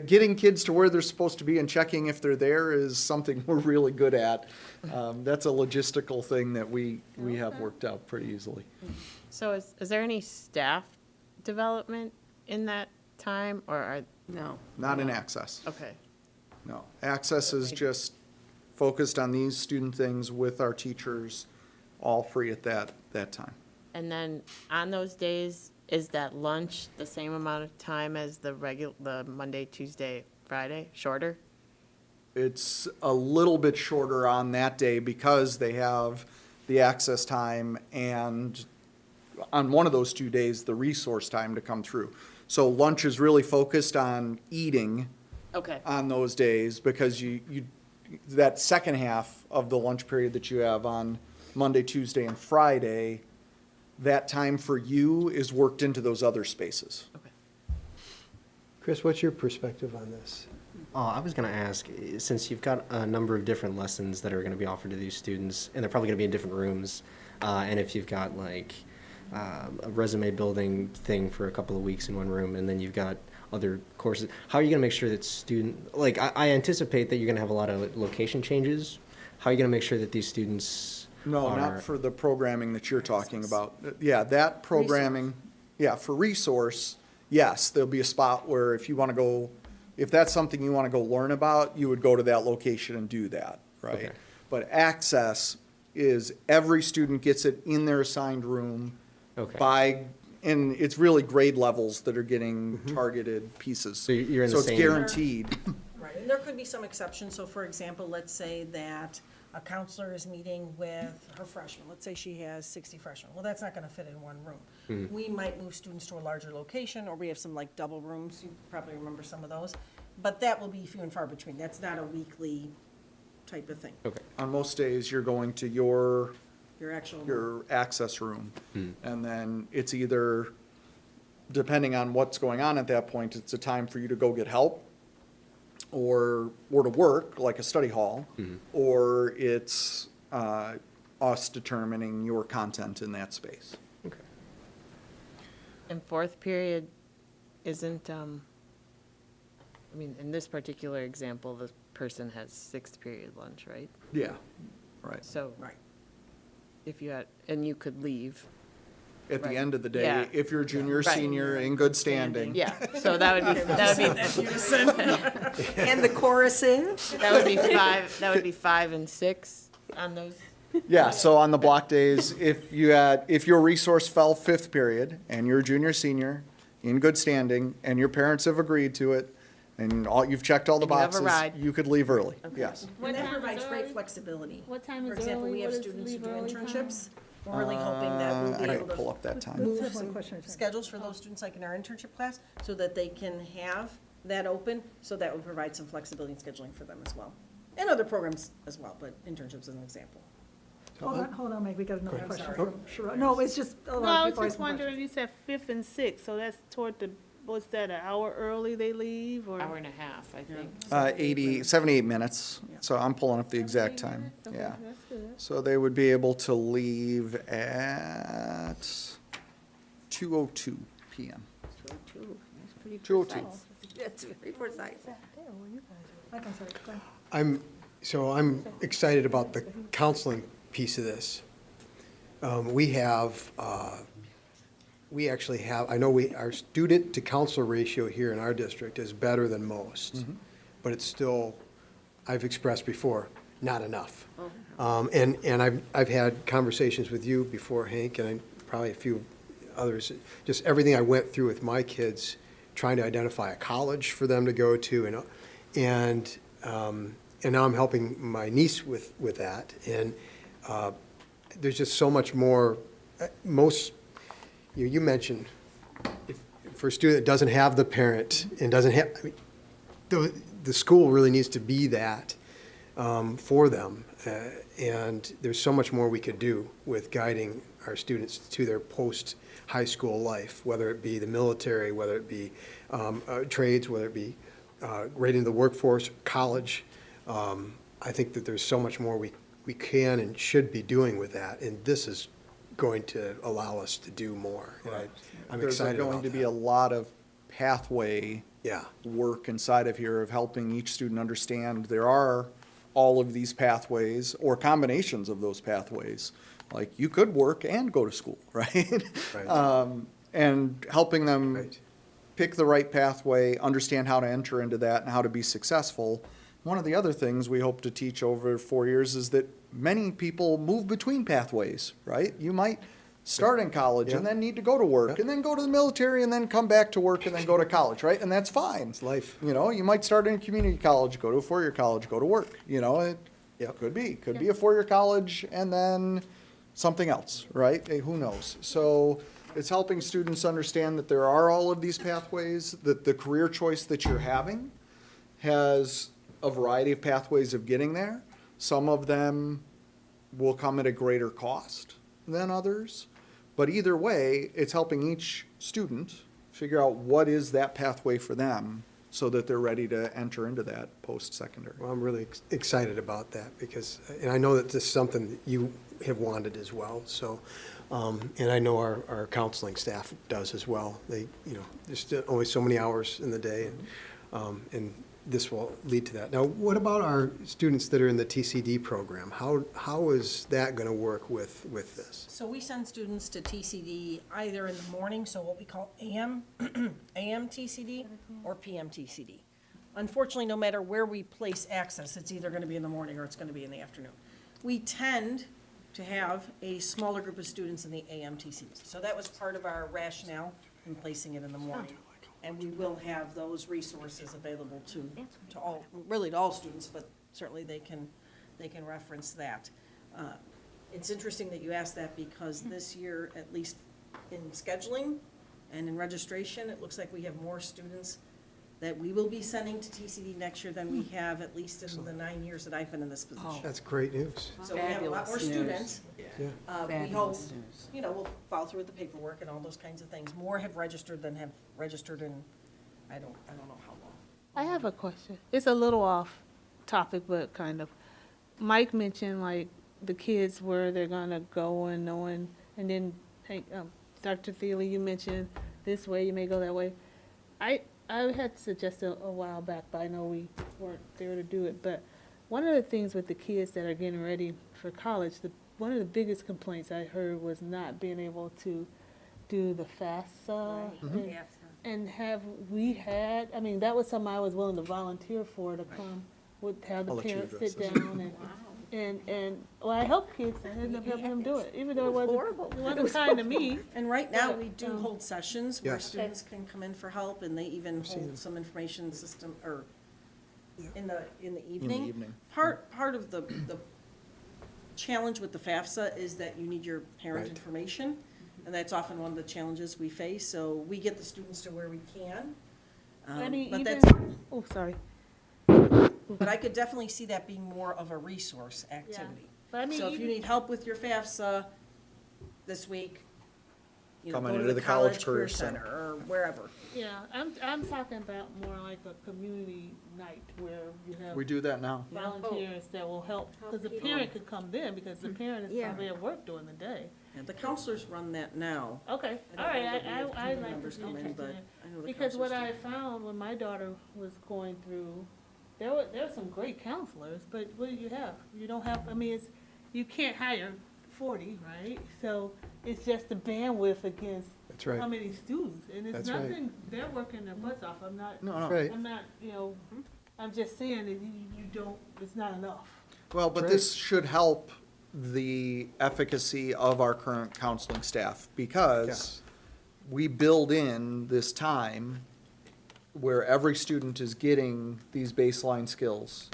getting kids to where they're supposed to be and checking if they're there is something we're really good at. That's a logistical thing that we have worked out pretty easily. So is there any staff development in that time, or are, No. Not in access. okay. No, access is just focused on these student things with our teachers, all free at that time. And then on those days, is that lunch the same amount of time as the Monday, Tuesday, Friday, shorter? It's a little bit shorter on that day because they have the access time and on one of those 2 days, the resource time to come through. So lunch is really focused on eating Okay. on those days because that second half of the lunch period that you have on Monday, Tuesday, and Friday, that time for you is worked into those other spaces. Chris, what's your perspective on this? I was going to ask, since you've got a number of different lessons that are going to be offered to these students, and they're probably going to be in different rooms, and if you've got like a resume building thing for a couple of weeks in one room, and then you've got other courses, how are you going to make sure that I anticipate that you're going to have a lot of location changes. How are you going to make sure that these students No, not for the programming that you're talking about. Yeah, that programming, yeah, for resource, yes, there'll be a spot where if you want to go, if that's something you want to go learn about, you would go to that location and do that, right? Okay. But access is every student gets it in their assigned room Okay. and it's really grade levels that are getting targeted pieces. So you're in the So it's same- guaranteed. Right, and there could be some exceptions, so for example, let's say that a counselor is meeting with her freshmen, let's say she has 60 freshmen, well, that's not gonna fit in one room. We might move students to a larger location, or we have some like double rooms, you probably remember some of those, but that will be few and far between, that's not a weekly type of thing, Okay. On most days, you're going to your actual. your access room. And then it's either, depending on what's going on at that point, it's a time for you to go get help or to work, like a study hall, or it's us determining your content in that space. Okay. And fourth period isn't, I mean, in this particular example, the person has sixth period lunch, right? Yeah, right. So. Right. If you had, and you could leave. At the Right. end of the day, Yeah. if you're junior, Right. senior, in good standing. Yeah, so that would be, And the chorus is? that would be 5 and 6 on those. Yeah, so on the block days, if your resource fell fifth period and you're junior, senior, in good standing, and your parents have agreed to it, and you've checked all the And you have a boxes, ride. you could leave early, yes. And that provides great flexibility. What time is For example, early? we have What is students who leave do early time? internships. We're really hoping that we'll I be gotta able pull to up that time. move some schedules for those students like in our internship class so that they can have that open, so that would provide some flexibility in scheduling for them as well. And other programs as well, but internships as an example. Hold on, Meg, we got another I'm question sorry. from Sharon. No, it's just a No, lot I of was people just asking wondering, questions. you said fifth and sixth, so that's toward the, what's that, an hour early they leave, or? Hour and a half, I think. 78 minutes, so I'm pulling up the exact time, Okay, yeah. that's good. So they would be able to leave at 2:02 PM. 2:02. That's very precise. Mike, I'm sorry, go ahead. I'm excited about the counseling piece of this. We actually have, I know our student to counselor ratio here in our district is better than most, but it's still, I've expressed before, not enough. And I've had conversations with you before, Hank, and probably a few others, just everything I went through with my kids, trying to identify a college for them to go to, and now I'm helping my niece with that, and there's just so much more. You mentioned, for a student that doesn't have the parent and doesn't have, I mean, the school really needs to be that for them, and there's so much more we could do with guiding our students to their post-high school life, whether it be the military, whether it be trades, whether it be right into the workforce, college. I think that there's so much more we can and should be doing with that, and this is going to allow us to do more. And I'm excited There's about going to be that. a lot of pathway Yeah. work inside of here of helping each student understand there are all of these pathways or combinations of those pathways. Like you could work and go to school, right? Right. And helping them Right. pick the right pathway, understand how to enter into that and how to be successful. one of the other things we hope to teach over 4 years is that many people move between pathways, right? You might start in college and then need to go to work and then go to the military and then come back to work and then go to college, right? And that's fine. It's life. You know, you might start in a community college, go to a four-year college, go to work, you know, it could be a four-year college and then something else, right? Who knows? So it's helping students understand that there are all of these pathways, that the career choice that you're having has a variety of pathways of getting there. Some of them will come at a greater cost than others. But either way, it's helping each student figure out what is that pathway for them so that they're ready to enter into that post-secondary. Well, I'm really excited about that because, and I know that this is something that you have wanted as well. So, and I know our counseling staff does as well. They, you know, there's still only so many hours in the day, and this will lead to that. Now, what about our students that are in the TCD program? How is that going to work with this? So we send students to TCD either in the morning, so what we call AM TCD or PM TCD. Unfortunately, no matter where we place access, it's either going to be in the morning or it's going to be in the afternoon. We tend to have a smaller group of students in the AM TCD. So that was part of our rationale in placing it in the morning. And we will have those resources available to all, really to all students, but certainly they can reference that. It's interesting that you asked that because this year, at least in scheduling and in registration, it looks like we have more students that we will be sending to TCD next year than we have at least in the 9 years that I've been in this position. That's great news. So we have a lot more students. Yeah. We hope, you know, we'll follow through with the paperwork and all those kinds of things. More have registered than have registered in, I don't know how long. I have a question. It's a little off topic, but kind of. Mike mentioned like the kids where they're gonna go and knowing, and then Dr. Thiele, you mentioned this way, you may go that way. I had suggested a while back, but I know we weren't there to do it. But one of the things with the kids that are getting ready for college, one of the biggest complaints I heard was not being able to do the FAFSA. And have we had, I mean, that was something I was willing to volunteer for, to come, would have the parents sit down and well, I helped kids, I ended up helping them do it, even though it wasn't kind to me. And right now, we do hold sessions where Yes. students can come in for help, and they even hold some information system, or in the evening. evening. Part of the challenge with the FAFSA is that you need your parent Right. information, and that's often one of the challenges we face, so we get the students to where we can. I mean, But even, that's, oh, sorry. but I could definitely see that being more of a resource activity. But I mean, So if you even- need help with your FAFSA this week, you know, Coming go to into the the College College Career Career Center or wherever. Yeah, I'm talking about more like a community night where you have We do that now. volunteers that will help, because the people. parent could come then, because the parent is Yeah. probably at work during the day. And the counselors run that now. Okay, I don't all know right, that we have I community like members to be come in, interested but in it. I know the Because what counselors I do. found when my daughter was going through, there were some great counselors, but what do you have? You don't have, I mean, you can't hire 40, right? So it's just the bandwidth against That's right. how many students, and it's That's right. nothing, they're working their butts off, I'm not, No. Right. I'm not, you know, I'm just saying that you don't, it's not enough. Well, but Right. this should help the efficacy of our current counseling staff because Yes. we build in this time where every student is getting these baseline skills.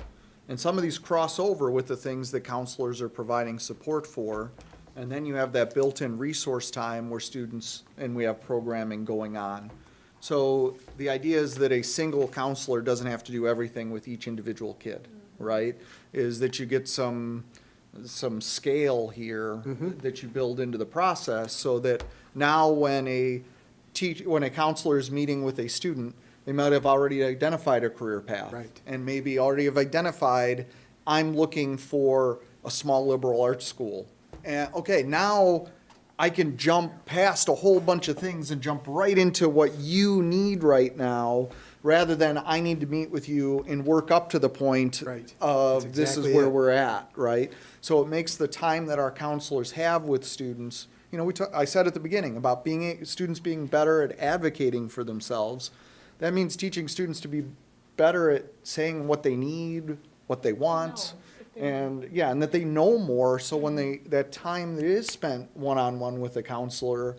And some of these cross over with the things that counselors are providing support for. And then you have that built-in resource time where students, and we have programming going on. So the idea is that a single counselor doesn't have to do everything with each individual kid, right? Is that you get some scale here that you build into the process so that now when a counselor is meeting with a student, they might have already identified a career path. Right. And maybe already have identified, I'm looking for a small liberal arts school. And, okay, now I can jump past a whole bunch of things and jump right into what you need right now, rather than I need to meet with you and work up to the point Right. of That's this is exactly where it. we're at, right? So it makes the time that our counselors have with students, you know, I said at the beginning about students being better at advocating for themselves. That means teaching students to be better at saying what they need, what they want. And, yeah, and that they know more, so when that time that is spent one-on-one with a counselor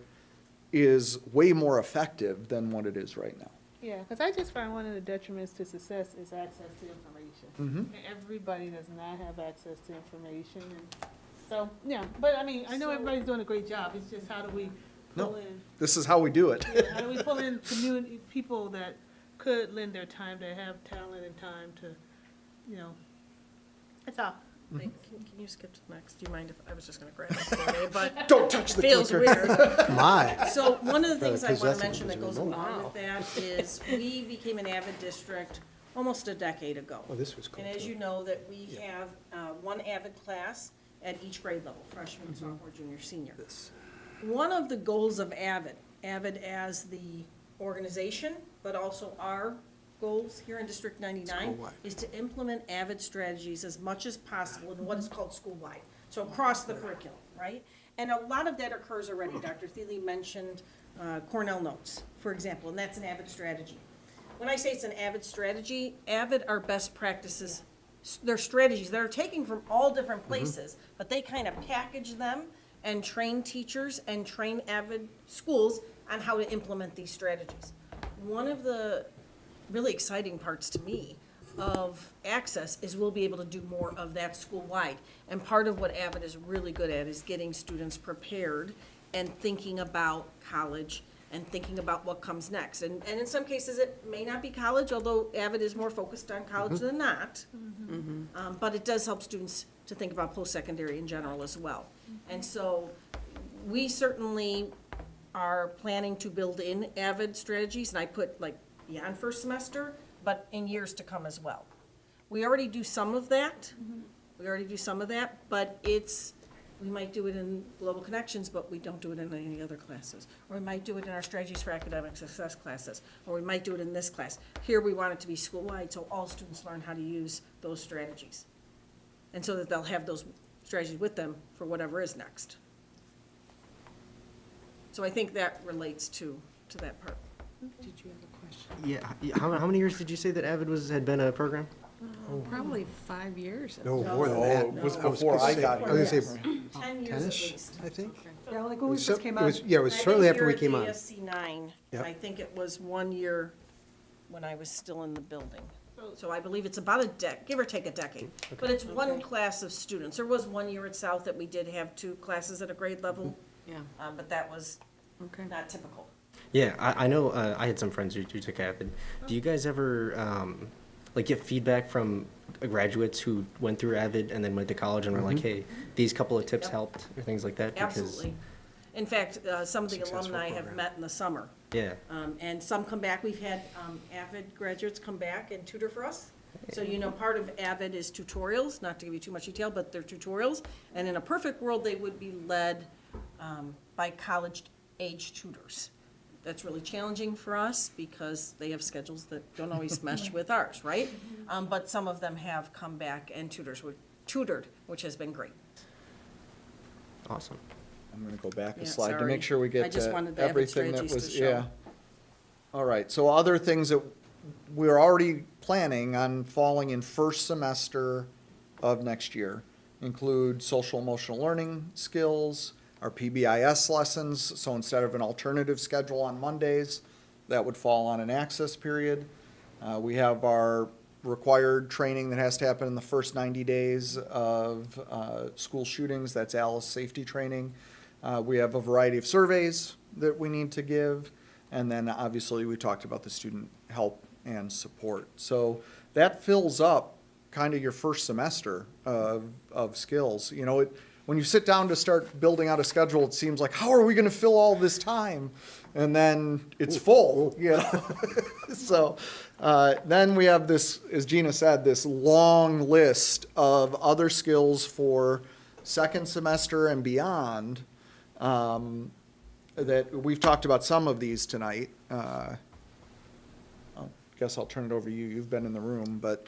is way more effective than what it is right now. Yeah, because I just find one of the detriments to success is access to information. Mhm. Everybody does not have access to information, and so, yeah, but I mean, I know everybody's doing a great job, it's just how do we pull No, in, this is how we do it. yeah, how do we pull in community, people that could lend their time, that have talent and time to, you know, that's all. Can you skip to the next? Do you mind if, I was just gonna grab it for you, but. Don't touch the feels clicker. weird. My. So one of the things I want to Possessive mention that is goes remote. along with that is we became an AVID district almost a decade ago. Oh, this was cool. And as too. you know, that we have one AVID class at each grade level, freshman, sophomore, junior, senior. One of the goals of AVID as the organization, but also our goals here in District 99 School-wide. is to implement AVID strategies as much as possible in what is called school-wide, so across the curriculum, right? And a lot of that occurs already. Dr. Thiele mentioned Cornell Notes, for example, and that's an AVID strategy. When I say it's an AVID strategy, AVID are best practices. They're strategies that are taken from all different places, but they kind of package them and train teachers and train AVID schools on how to implement these strategies. One of the really exciting parts to me of Access is we'll be able to do more of that school-wide. And part of what AVID is really good at is getting students prepared and thinking about college and thinking about what comes next. And in some cases, it may not be college, although AVID is more focused on college than not. But it does help students to think about post-secondary in general as well. And so we certainly are planning to build in AVID strategies, and I put like beyond first semester, but in years to come as well. We already do some of that. But we might do it in Global Connections, but we don't do it in any other classes. Or we might do it in our Strategies for Academic Success classes, or we might do it in this class. Here, we want it to be school-wide, so all students learn how to use those strategies. And so that they'll have those strategies with them for whatever is next. So I think that relates to that part. Did you have a question? Yeah, how many years did you say that AVID had been a program? Probably 5 years. No, more than that. it was I before I got I was here. gonna say 10 years at 10-ish, least. I think. Yeah, like when we It was first came it out. was- Yeah, it was I've shortly been after we here came at on. JSC 9, Yep. and I think it was 1 year when I was still in the building. So I believe it's about give or take a decade. But it's one class of students. There was 1 year at South that we did have 2 classes at a grade level. Yeah. But that was Okay. not typical. Yeah, I know, I had some friends who took AVID. Do you guys ever, like, get feedback from graduates who went through AVID and then went to college and were like, hey, these couple of tips Yep. helped, or things like that? Because- Absolutely. In fact, some of the Successful alumni have program. met in the summer. Yeah. And some come back. We've had AVID graduates come back and tutor for us. So, part of AVID is tutorials, not to give you too much detail, but they're tutorials. And in a perfect world, they would be led by college-age tutors. That's really challenging for us because they have schedules that don't always mesh with ours, right? But some of them have come back and tutored, which has been great. Awesome. I'm gonna go back a Yeah, slide to sorry. make sure we I get just to wanted the AVID everything that strategies was, to show. yeah. All right, so other things that we're already planning on falling in first semester of next year include social emotional learning skills, our PBIS lessons, so instead of an alternative schedule on Mondays, that would fall on an access period. We have our required training that has to happen in the first 90 days of school shootings, that's ALICE safety training. We have a variety of surveys that we need to give, and then obviously we talked about the student help and support. So that fills up kind of your first semester of skills. When you sit down to start building out a schedule, it seems like, how are we going to fill all this time? And then it's full, So then we have this, as Gina said, this long list of other skills for second semester and beyond that we've talked about some of these tonight. I guess I'll turn it over to you. You've been in the room, but.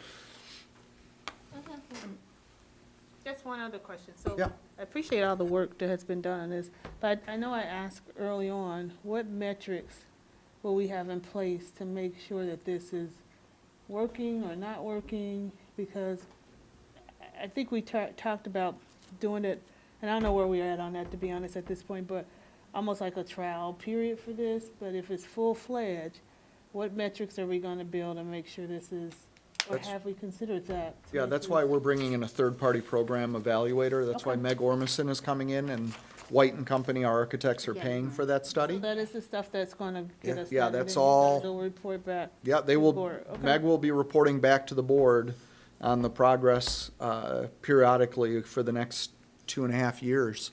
Just one other question. So Yeah. I appreciate all the work that has been done on this, but I know I asked early on, what metrics will we have in place to make sure that this is working or not working? Because I think we talked about doing it, and I don't know where we're at on that, to be honest, at this point, but almost like a trial period for this. But if it's full-fledged, what metrics are we gonna build and make sure this is, or That's- have we considered that? Yeah, that's why we're bringing in a third-party program evaluator. That's why Okay. Meg Ormison is coming in, and White and Company, our architects, are paying for that So study. that is the stuff that's gonna get us. Yeah, that, and that's then you all- guys will report back. Yeah, they to the will, board. Okay. Meg will be reporting back to the board on the progress periodically for the next 2.5 years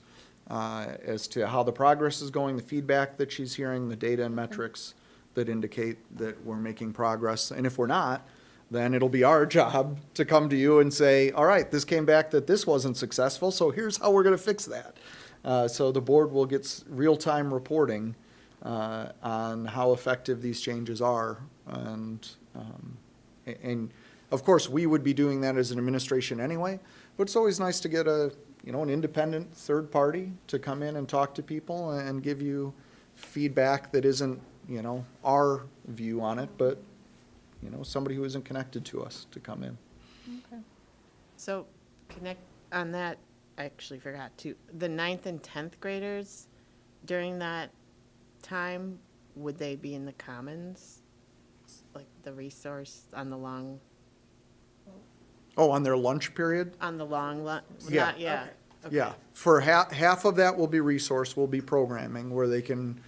as to how the progress is going, the feedback that she's hearing, the data and metrics that indicate that we're making progress. And if we're not, then it'll be our job to come to you and say, all right, this came back that this wasn't successful, so here's how we're going to fix that. So the board will get real-time reporting on how effective these changes are. And of course, we would be doing that as an administration anyway, but it's always nice to get an independent third party to come in and talk to people and give you feedback that isn't, our view on it, but, somebody who isn't connected to us to come in. Okay. So connect on that, I actually forgot to, the 9th and 10th graders, during that time, would they be in the commons? Like the resource on the long, Oh, on their lunch period? on the long, Yeah. not, yeah. Okay. Yeah, for half of that will be resource, will be programming, where they can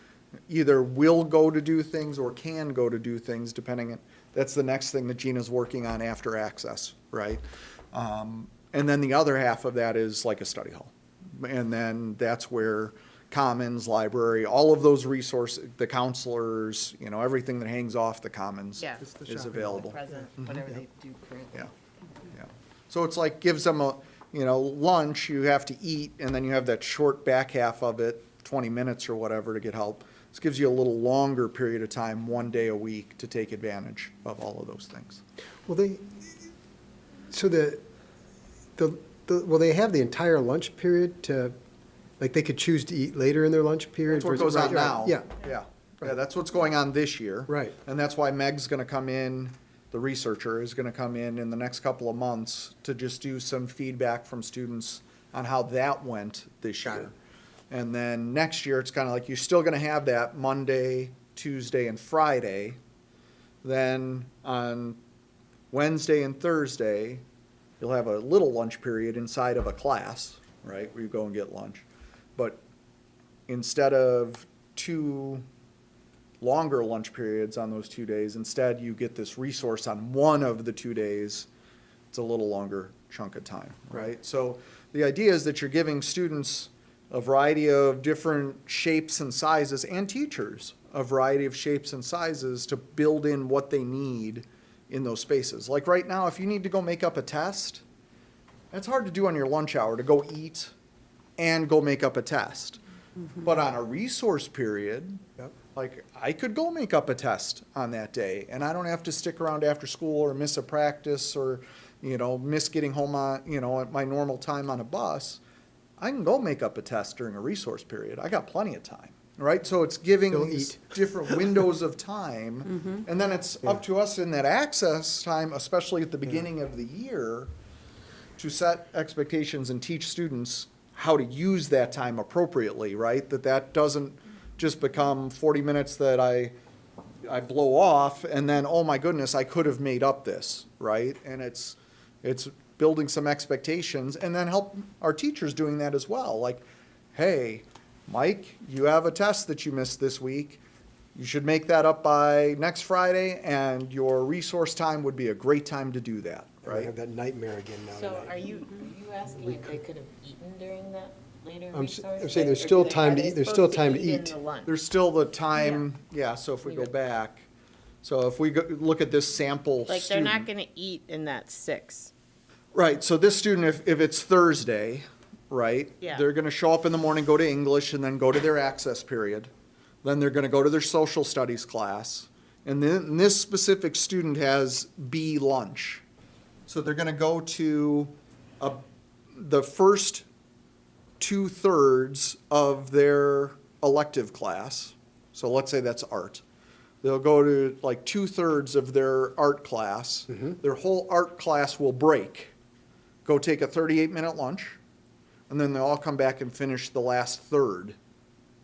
either will go to do things or can go to do things, depending, that's the next thing that Gina's working on after access, right? And then the other half of that is like a study hall. And then that's where commons, library, all of those resources, the counselors, everything that hangs off the commons Yeah. is available. Present, whatever they do currently. Yeah, yeah. So it's like gives them lunch, you have to eat, and then you have that short back half of it, 20 minutes or whatever to get help. This gives you a little longer period of time, 1 day a week, to take advantage of all of those things. Well, will they have the entire lunch period to, like, they could choose to eat later in their lunch period? That's what versus- goes on right, now. Yeah. Yeah, yeah, that's what's going on this year. Right. And that's why Meg's gonna come in, the researcher is gonna come in the next couple of months to just do some feedback from students on how that went this year. And then next year, it's kind of like, you're still gonna have that Monday, Tuesday, and Friday. Then on Wednesday and Thursday, you'll have a little lunch period inside of a class, right, where you go and get lunch. But instead of 2 longer lunch periods on those 2 days, instead you get this resource on one of the 2 days. It's a little longer chunk of time, right? So the idea is that you're giving students a variety of different shapes and sizes, and teachers a variety of shapes and sizes to build in what they need in those spaces. Like right now, if you need to go make up a test, that's hard to do on your lunch hour, to go eat and go make up a test. But on a resource period, like, I could go make up a test on that day, and I don't have to stick around after school or miss a practice or, miss getting home on, at my normal time on a bus. I can go make up a test during a resource period. I got plenty of time, right? So it's giving Don't these eat. different windows of time, and then it's up to us in that access time, especially at the beginning of the year, to set expectations and teach students how to use that time appropriately, right? That doesn't just become 40 minutes that I blow off, and then, oh my goodness, I could have made up this, right? And it's building some expectations, and then help our teachers doing that as well. Like, hey, Mike, you have a test that you missed this week. You should make that up by next Friday, and your resource time would be a great time to do that, I right? have that nightmare again now So tonight. are you asking if they could have eaten during that later I'm resource? saying there's Or still are time to they eat- there's still supposed time to in eat. the lunch? There's still the time, yeah, so if we go back, so if we look at this sample Like, they're not student. gonna eat in that 6. Right, so this student, if it's Thursday, right? Yeah. They're gonna show up in the morning, go to English, and then go to their access period. Then they're gonna go to their social studies class. And then this specific student has B lunch. So they're gonna go to the first 2/3 of their elective class. So let's say that's art. They'll go to like 2/3 of their art class. Their whole art class will break, go take a 38-minute lunch, and then they'll all come back and finish the last third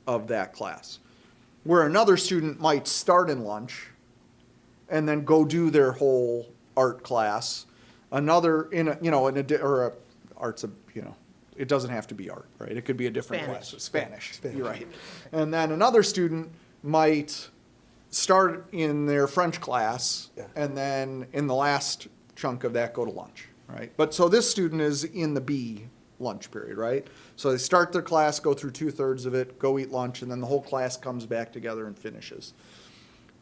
of that class. Where another student might start in lunch and then go do their whole art class. Another art's a, it doesn't have to be art, right? It could be a different class. Spanish. You're right. And then another student might start in their French class and then in the last chunk of that go to lunch, right? But so this student is in the B lunch period, right? So they start their class, go through 2/3 of it, go eat lunch, and then the whole class comes back together and finishes.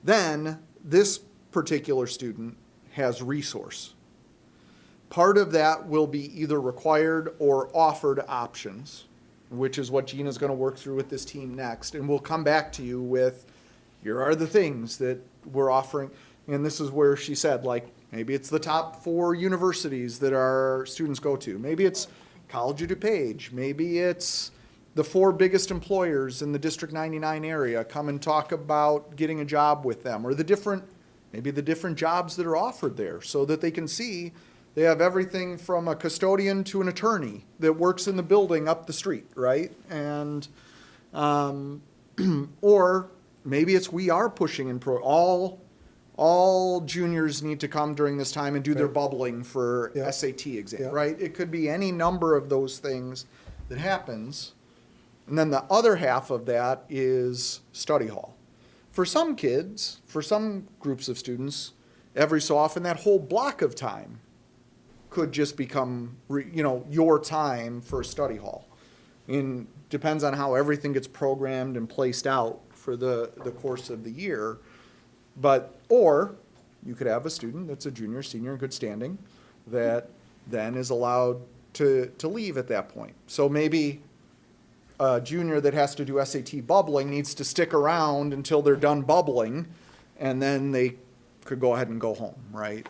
Then this particular student has resource. Part of that will be either required or offered options, which is what Gina's going to work through with this team next. And we'll come back to you with, here are the things that we're offering. And this is where she said, like, maybe it's the top 4 universities that our students go to. Maybe it's College of DuPage. Maybe it's the 4 biggest employers in the District 99 area. Come and talk about getting a job with them, or maybe the different jobs that are offered there, so that they can see they have everything from a custodian to an attorney that works in the building up the street, right? And, or maybe it's we are pushing in all juniors need to come during this time and do their bubbling for SAT exam, right? It could be any number of those things that happens. And then the other half of that is study hall. For some kids, for some groups of students, every so often that whole block of time could just become, your time for study hall. And depends on how everything gets programmed and placed out for the course of the year. Or you could have a student that's a junior, senior in good standing that then is allowed to leave at that point. So maybe a junior that has to do SAT bubbling needs to stick around until they're done bubbling, and then they could go ahead and go home, right?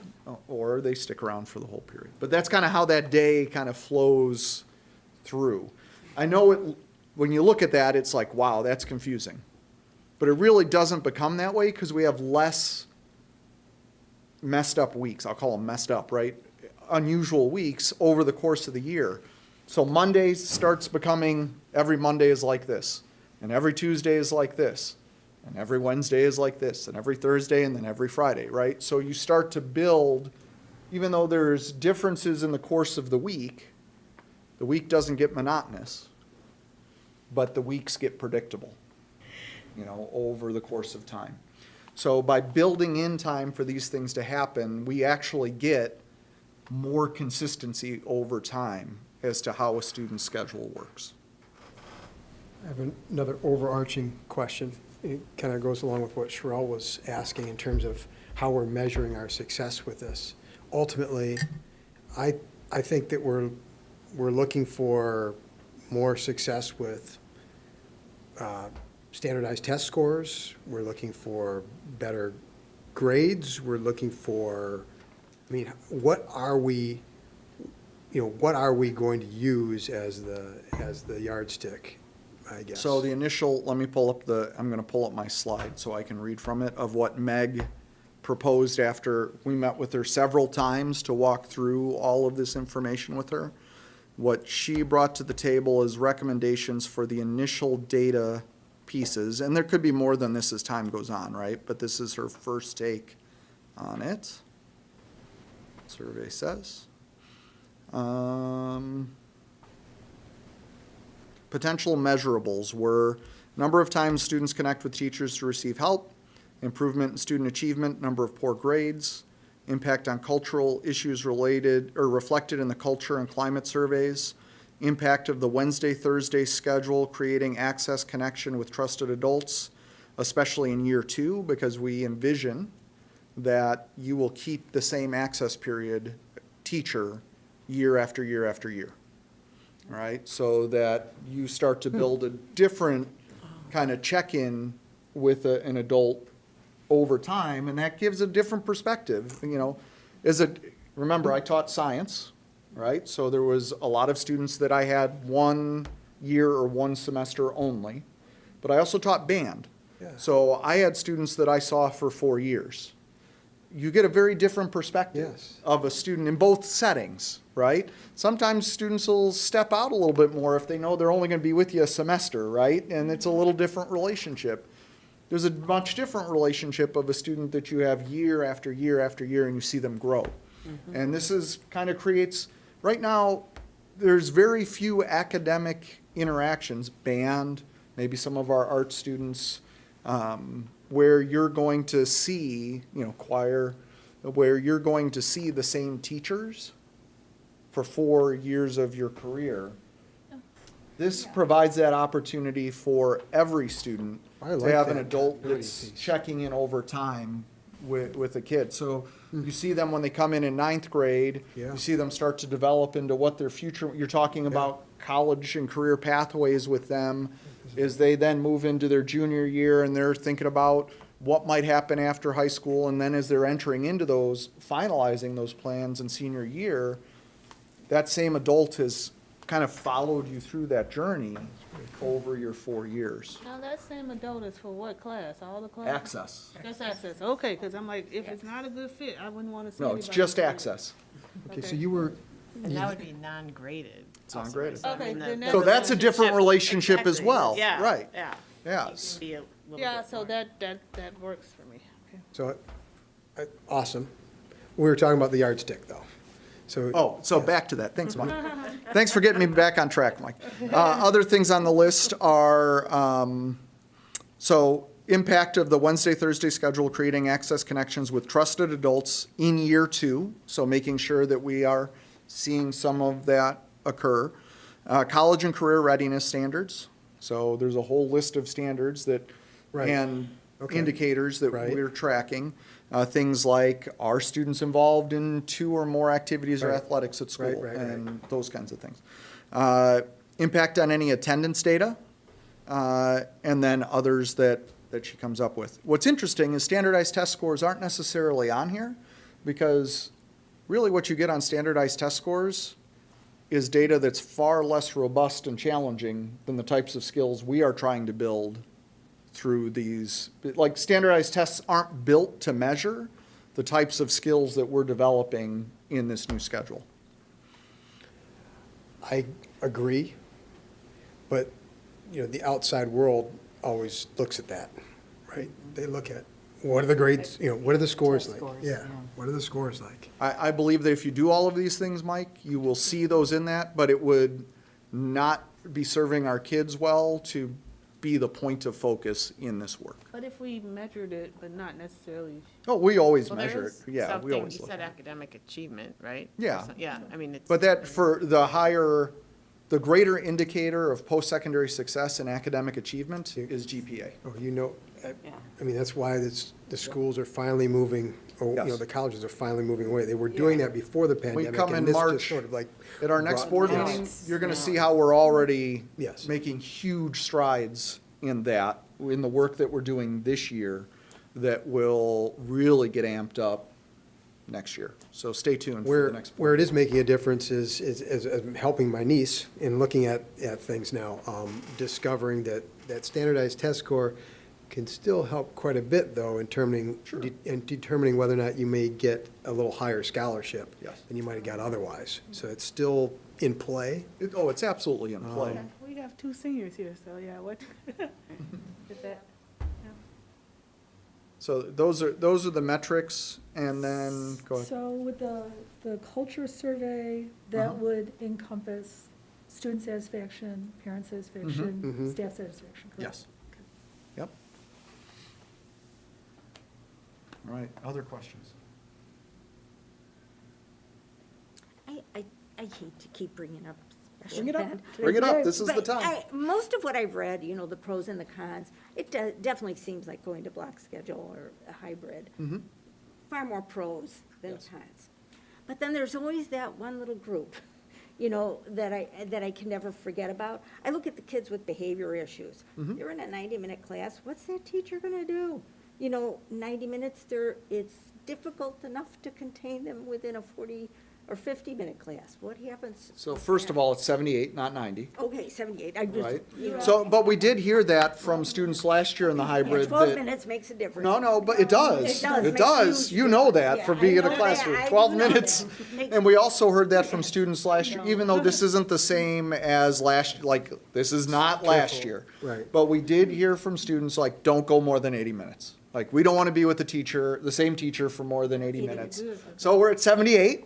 Or they stick around for the whole period. But that's kind of how that day kind of flows through. I know when you look at that, it's like, wow, that's confusing. But it really doesn't become that way because we have less messed up weeks. I'll call them messed up, right? Unusual weeks over the course of the year. So Monday starts becoming, every Monday is like this, and every Tuesday is like this, and every Wednesday is like this, and every Thursday, and then every Friday, right? So you start to build, even though there's differences in the course of the week doesn't get monotonous, but the weeks get predictable, over the course of time. So by building in time for these things to happen, we actually get more consistency over time as to how a student's schedule works. I have another overarching question. It kind of goes along with what Sherelle was asking in terms of how we're measuring our success with this. Ultimately, I think that we're looking for more success with standardized test scores. We're looking for better grades. We're looking for, what are we going to use as the yardstick, I guess? So the initial, I'm going to pull up my slide so I can read from it, of what Meg proposed after we met with her several times to walk through all of this information with her. What she brought to the table is recommendations for the initial data pieces, and there could be more than this as time goes on, right? But this is her first take on it. Survey says. Potential measurables were number of times students connect with teachers to receive help, improvement in student achievement, number of poor grades, impact on cultural issues related or reflected in the culture and climate surveys, impact of the Wednesday-Thursday schedule, creating access connection with trusted adults, especially in year 2, because we envision that you will keep the same access period teacher year after year after year, right? So that you start to build a different kind of check-in with an adult over time, and that gives a different perspective. Remember, I taught science, right? So there was a lot of students that I had 1 year or 1 semester only, but I also taught band. Yeah. So I had students that I saw for 4 years. You get a very different perspective Yes. of a student in both settings, right? Sometimes students will step out a little bit more if they know they're only going to be with you a semester, right? And it's a little different relationship. There's a much different relationship of a student that you have year after year after year, and you see them grow. And this is kind of creates, right now, there's very few academic interactions, band, maybe some of our art students, where you're going to see, choir, where you're going to see the same teachers for 4 years of your career. This provides that opportunity for every student I to like have an that adult continuity that's piece. checking in over time with a kid. So you see them when they come in ninth grade, Yeah. you see them start to develop into what their future, you're talking about college and career pathways with them, is they then move into their junior year and they're thinking about what might happen after high school, and then as they're entering into those, finalizing those plans in senior year, that same adult has kind of followed you through that journey over your 4 years. Now, that same adult is for what class? All the classes? Access. Just access, okay, because I'm like, if it's not a good fit, I wouldn't want to see No, anybody. it's just do it. access. Okay, so you were, And that would be non-graded. It's non-graded. So, I Okay, mean, then the- that's So that's a different relationship as Exactly. well, Yeah, right? Yeah. Yeah. It can be a little Yeah, bit so more. that works for me, okay. so, awesome. We were talking about the yardstick, though. So. So back to that. Thanks, Mike. Thanks for getting me back on track, Mike. Other things on the list are, so impact of the Wednesday, Thursday schedule, creating access connections with trusted adults in year 2. So making sure that we are seeing some of that occur. College and career readiness standards. So there's a whole list of standards that, Right. and Okay. indicators that Right. we're tracking. Things like, are students involved in 2 or more activities or Right. athletics at school? Right. And those kinds of things. Impact on any attendance data, and then others that she comes up with. What's interesting is standardized test scores aren't necessarily on here, because really what you get on standardized test scores is data that's far less robust and challenging than the types of skills we are trying to build through these. Like, standardized tests aren't built to measure the types of skills that we're developing in this new schedule. I agree, but, the outside world always looks at that, right? They look at, what are the grades, what are the scores like? Yeah, what are the scores like? I believe that if you do all of these things, Mike, you will see those in that, but it would not be serving our kids well to be the point of focus in this work. But if we measured it, but not necessarily, Oh, we always Well, there measure it. is Yeah, we something- always You look. said academic achievement, right? Yeah. Yeah, I mean, it's. But that, for the greater indicator of post-secondary success and academic achievement is GPA. Oh, I mean, that's why the schools are finally moving, or, Yes. the colleges are finally moving away. They were doing that before the We pandemic. come in and this just March, sort of like at our next brought- board Yes. meeting, you're gonna see how we're already Yes. making huge strides in that, in the work that we're doing this year, that will really get amped up next year. So stay tuned for the next. Where it is making a difference is helping my niece in looking at things now, discovering that standardized test score can still help quite a bit, though, in determining whether or not you may get a little higher scholarship Yes. than you might have got otherwise. So it's still in play. It's absolutely in play. we have 2 seniors here, so yeah, what? Is that? So those are the metrics, and then, go ahead. So with the culture survey, that Uh-huh. would encompass student satisfaction, parent satisfaction, Mhm. staff satisfaction, correct? Yes. Yep. All right, other questions? I hate to keep bringing up special Bring it up. ed. Bring it up, Right. this is the But time. most of what I've read, the pros and the cons, it definitely seems like going to block schedule or a hybrid. Mhm. Far more pros than Yes. cons. But then there's always that one little group, that I can never forget about. I look at the kids with behavior issues. Mhm. They're in a 90-minute class, what's that teacher gonna do? 90 minutes, it's difficult enough to contain them within a 40 or 50-minute class? What happens? So first of all, it's 78, not 90. Okay, 78, I just, Right. you know. So, but we did hear that from students last year in the Yeah, hybrid 12 that, minutes makes a difference. no, but it does. It does. It Makes does. huge You know difference. that for Yeah, being I in a know classroom. that. I 12 know minutes. that. Makes- And we also heard that from students last year, even though this isn't the same as last, like, this is not last year. Right. But we did hear from students, like, don't go more than 80 minutes. Like, we don't want to be with the teacher, the same teacher for more than 80 minutes. So we're at 78.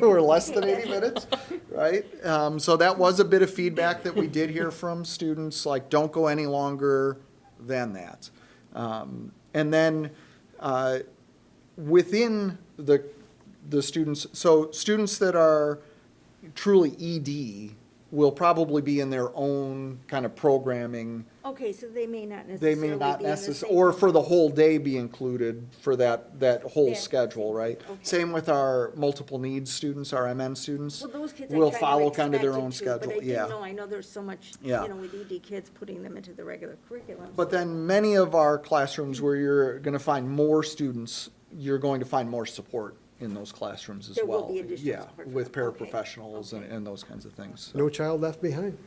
We're less than 80 minutes, right? So that was a bit of feedback that we did hear from students, like, don't go any longer than that. And then within the students, so students that are truly ED will probably be in their own kind of programming. Okay, so they may not They necessarily may not be in the necessarily, same- or for the whole day be included for that whole Yeah. schedule, right? Okay. Same with our multiple needs students, our MN students. Well, those kids will I follow kind of their own expected to, schedule, but I yeah. didn't know, I know there's so much, Yeah. you know, with ED kids, putting them into the regular curriculum. But then many of our classrooms where you're gonna find more students, you're going to find more support in those classrooms as There will well. be additional Yeah, support for with them. Okay. paraprofessionals and those kinds of things. so. No child left behind.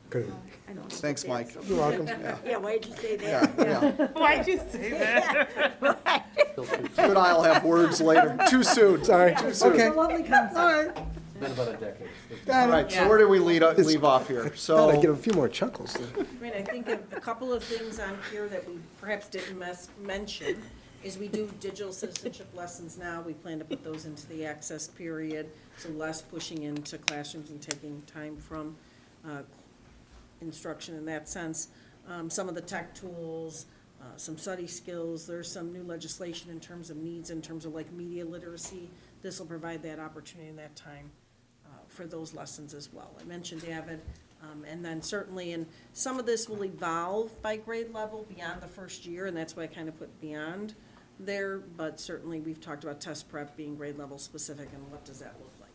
Good. I don't know Thanks, if Mike. that's- You're welcome. Yeah, why'd you say Yeah, that? yeah. Why'd you say that? You and I'll have words later. Too soon. Sorry. Too soon. Okay. It's a lovely concept. All right. Been about a decade. All right, so where do we leave off here? Thought I'd get So, a few more chuckles. I mean, I think a couple of things on here that we perhaps didn't mention is we do digital citizenship lessons now. We plan to put those into the access period, so less pushing into classrooms and taking time from instruction in that sense. Some of the tech tools, some study skills, there's some new legislation in terms of needs, in terms of like media literacy. This will provide that opportunity and that time for those lessons as well. I mentioned Avid, and then certainly, and some of this will evolve by grade level beyond the first year, and that's why I kind of put beyond there, but certainly we've talked about test prep being grade level specific, and what does that look like?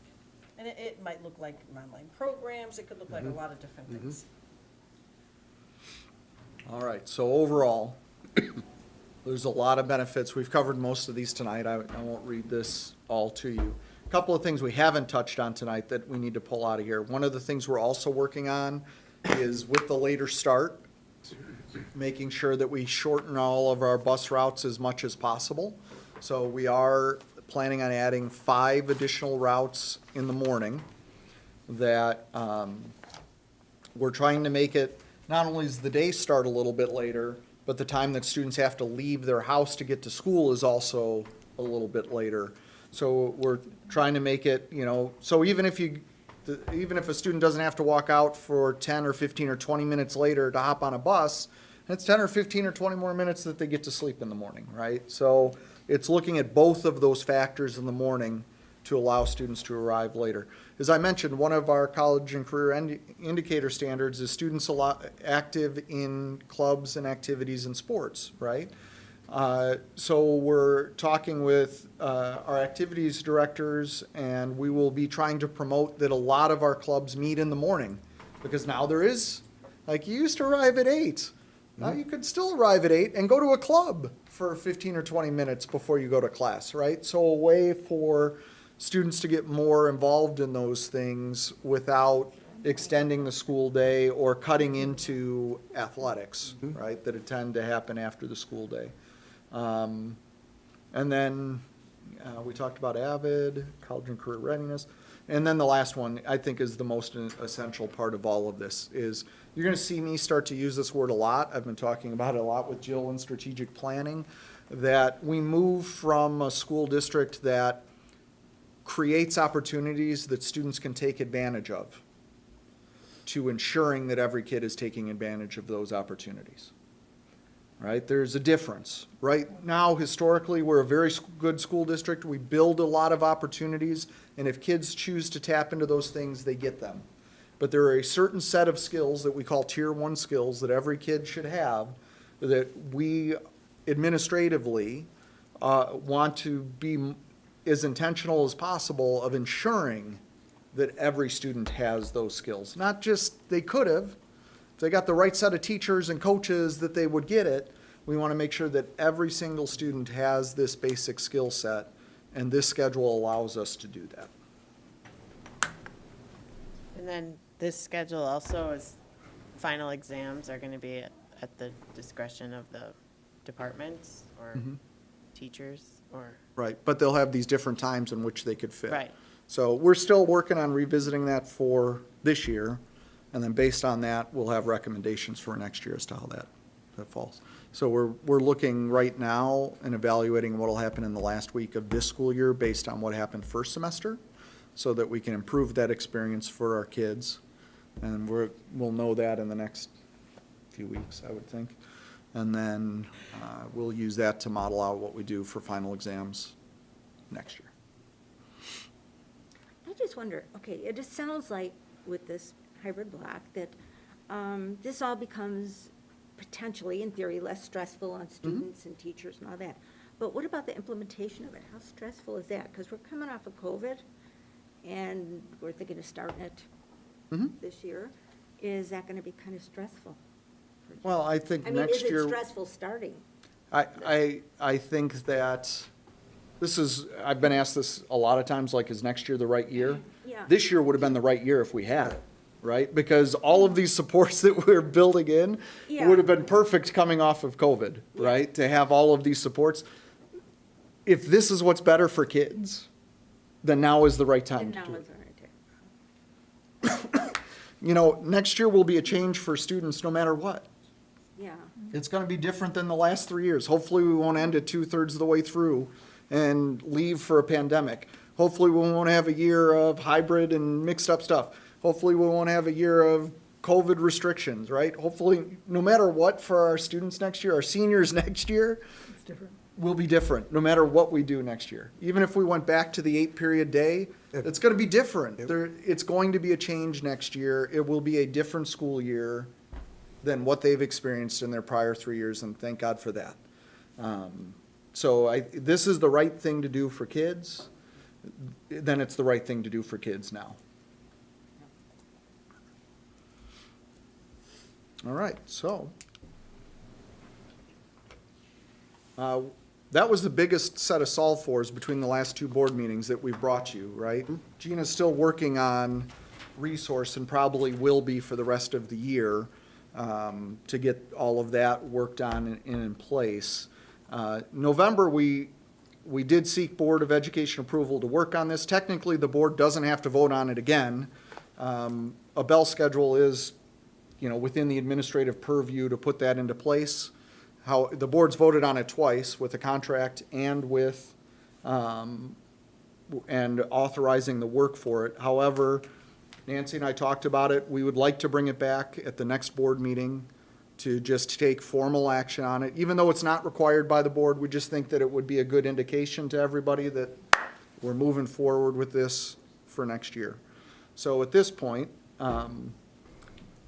And it might look like online programs, it could look like a lot of different things. all right, so overall, there's a lot of benefits. We've covered most of these tonight. I won't read this all to you. A couple of things we haven't touched on tonight that we need to pull out of here. One of the things we're also working on is with the later start, making sure that we shorten all of our bus routes as much as possible. So we are planning on adding 5 additional routes in the morning that we're trying to make it, not only does the day start a little bit later, but the time that students have to leave their house to get to school is also a little bit later. So we're trying to make it, you know, so even if a student doesn't have to walk out for 10 or 15 or 20 minutes later to hop on a bus, it's 10 or 15 or 20 more minutes that they get to sleep in the morning, right? So it's looking at both of those factors in the morning to allow students to arrive later. As I mentioned, one of our college and career indicator standards is students active in clubs and activities and sports, right? So we're talking with our activities directors, and we will be trying to promote that a lot of our clubs meet in the morning, because now there is, like, you used to arrive at 8. Now you could still arrive at 8 and go to a club for 15 or 20 minutes before you go to class, right? So a way for students to get more involved in those things without extending the school day or cutting into athletics, right, that tend to happen after the school day. And then we talked about AVID, college and career readiness. And then the last one, I think, is the most essential part of all of this, is you're going to see me start to use this word a lot. I've been talking about it a lot with Jill in strategic planning, that we move from a school district that creates opportunities that students can take advantage of to ensuring that every kid is taking advantage of those opportunities. Right? There's a difference. Right now, historically, we're a very good school district. We build a lot of opportunities, and if kids choose to tap into those things, they get them. But there are a certain set of skills that we call Tier 1 skills that every kid should have, that we administratively want to be as intentional as possible of ensuring that every student has those skills. Not just they could have, if they got the right set of teachers and coaches, that they would get it. We want to make sure that every single student has this basic skill set And this schedule allows us to do that. And then this schedule also is, final exams are gonna be at the discretion of the departments or teachers or? Right, but they'll have these different times in which they could fit. Right. So we're still working on revisiting that for this year, and then based on that, we'll have recommendations for next year as to how that falls. So we're looking right now and evaluating what'll happen in the last week of this school year based on what happened first semester, so that we can improve that experience for our kids. And we'll know that in the next few weeks, I would think. And then we'll use that to model out what we do for final exams next year. I just wonder, okay, it just sounds like with this hybrid block that this all becomes potentially, in theory, less stressful on students and teachers and all that. But what about the implementation of it? How stressful is that? Because we're coming off of COVID and we're thinking of starting it this year. Is that going to be kind of stressful? Well, I think I mean, next year. is it stressful starting? I think that I've been asked this a lot of times, like, is next year the right year? Yeah. This year would have been the right year if we had it, right? Because all of these supports that we're building in Yeah. would have been perfect coming off of COVID, right? To have all of these supports. If this is what's better for kids, then now is the right time And to now do it. is the right time. You know, next year will be a change for students no matter what. Yeah. It's going to be different than the last 3 years. Hopefully, we won't end it 2/3 of the way through and leave for a pandemic. Hopefully, we won't have a year of hybrid and mixed up stuff. Hopefully, we won't have a year of COVID restrictions, right? Hopefully, no matter what for our students next year, our seniors next year, It's different. will be different, no matter what we do next year. Even if we went back to the 8-period day, it's going to be different. It's going to be a change next year. It will be a different school year than what they've experienced in their prior 3 years, and thank God for that. So this is the right thing to do for kids, then it's the right thing to do for kids now. All right, so. That was the biggest set of solve fors between the last two board meetings that we've brought you, right? Gina's still working on resource and probably will be for the rest of the year to get all of that worked on and in place. November, we did seek Board of Education approval to work on this. Technically, the board doesn't have to vote on it again. A bell schedule is, within the administrative purview to put that into place. How the board's voted on it twice with a contract and with and authorizing the work for it. However, Nancy and I talked about it. We would like to bring it back at the next board meeting to just take formal action on it. Even though it's not required by the board, we just think that it would be a good indication to everybody that we're moving forward with this for next year. So at this point,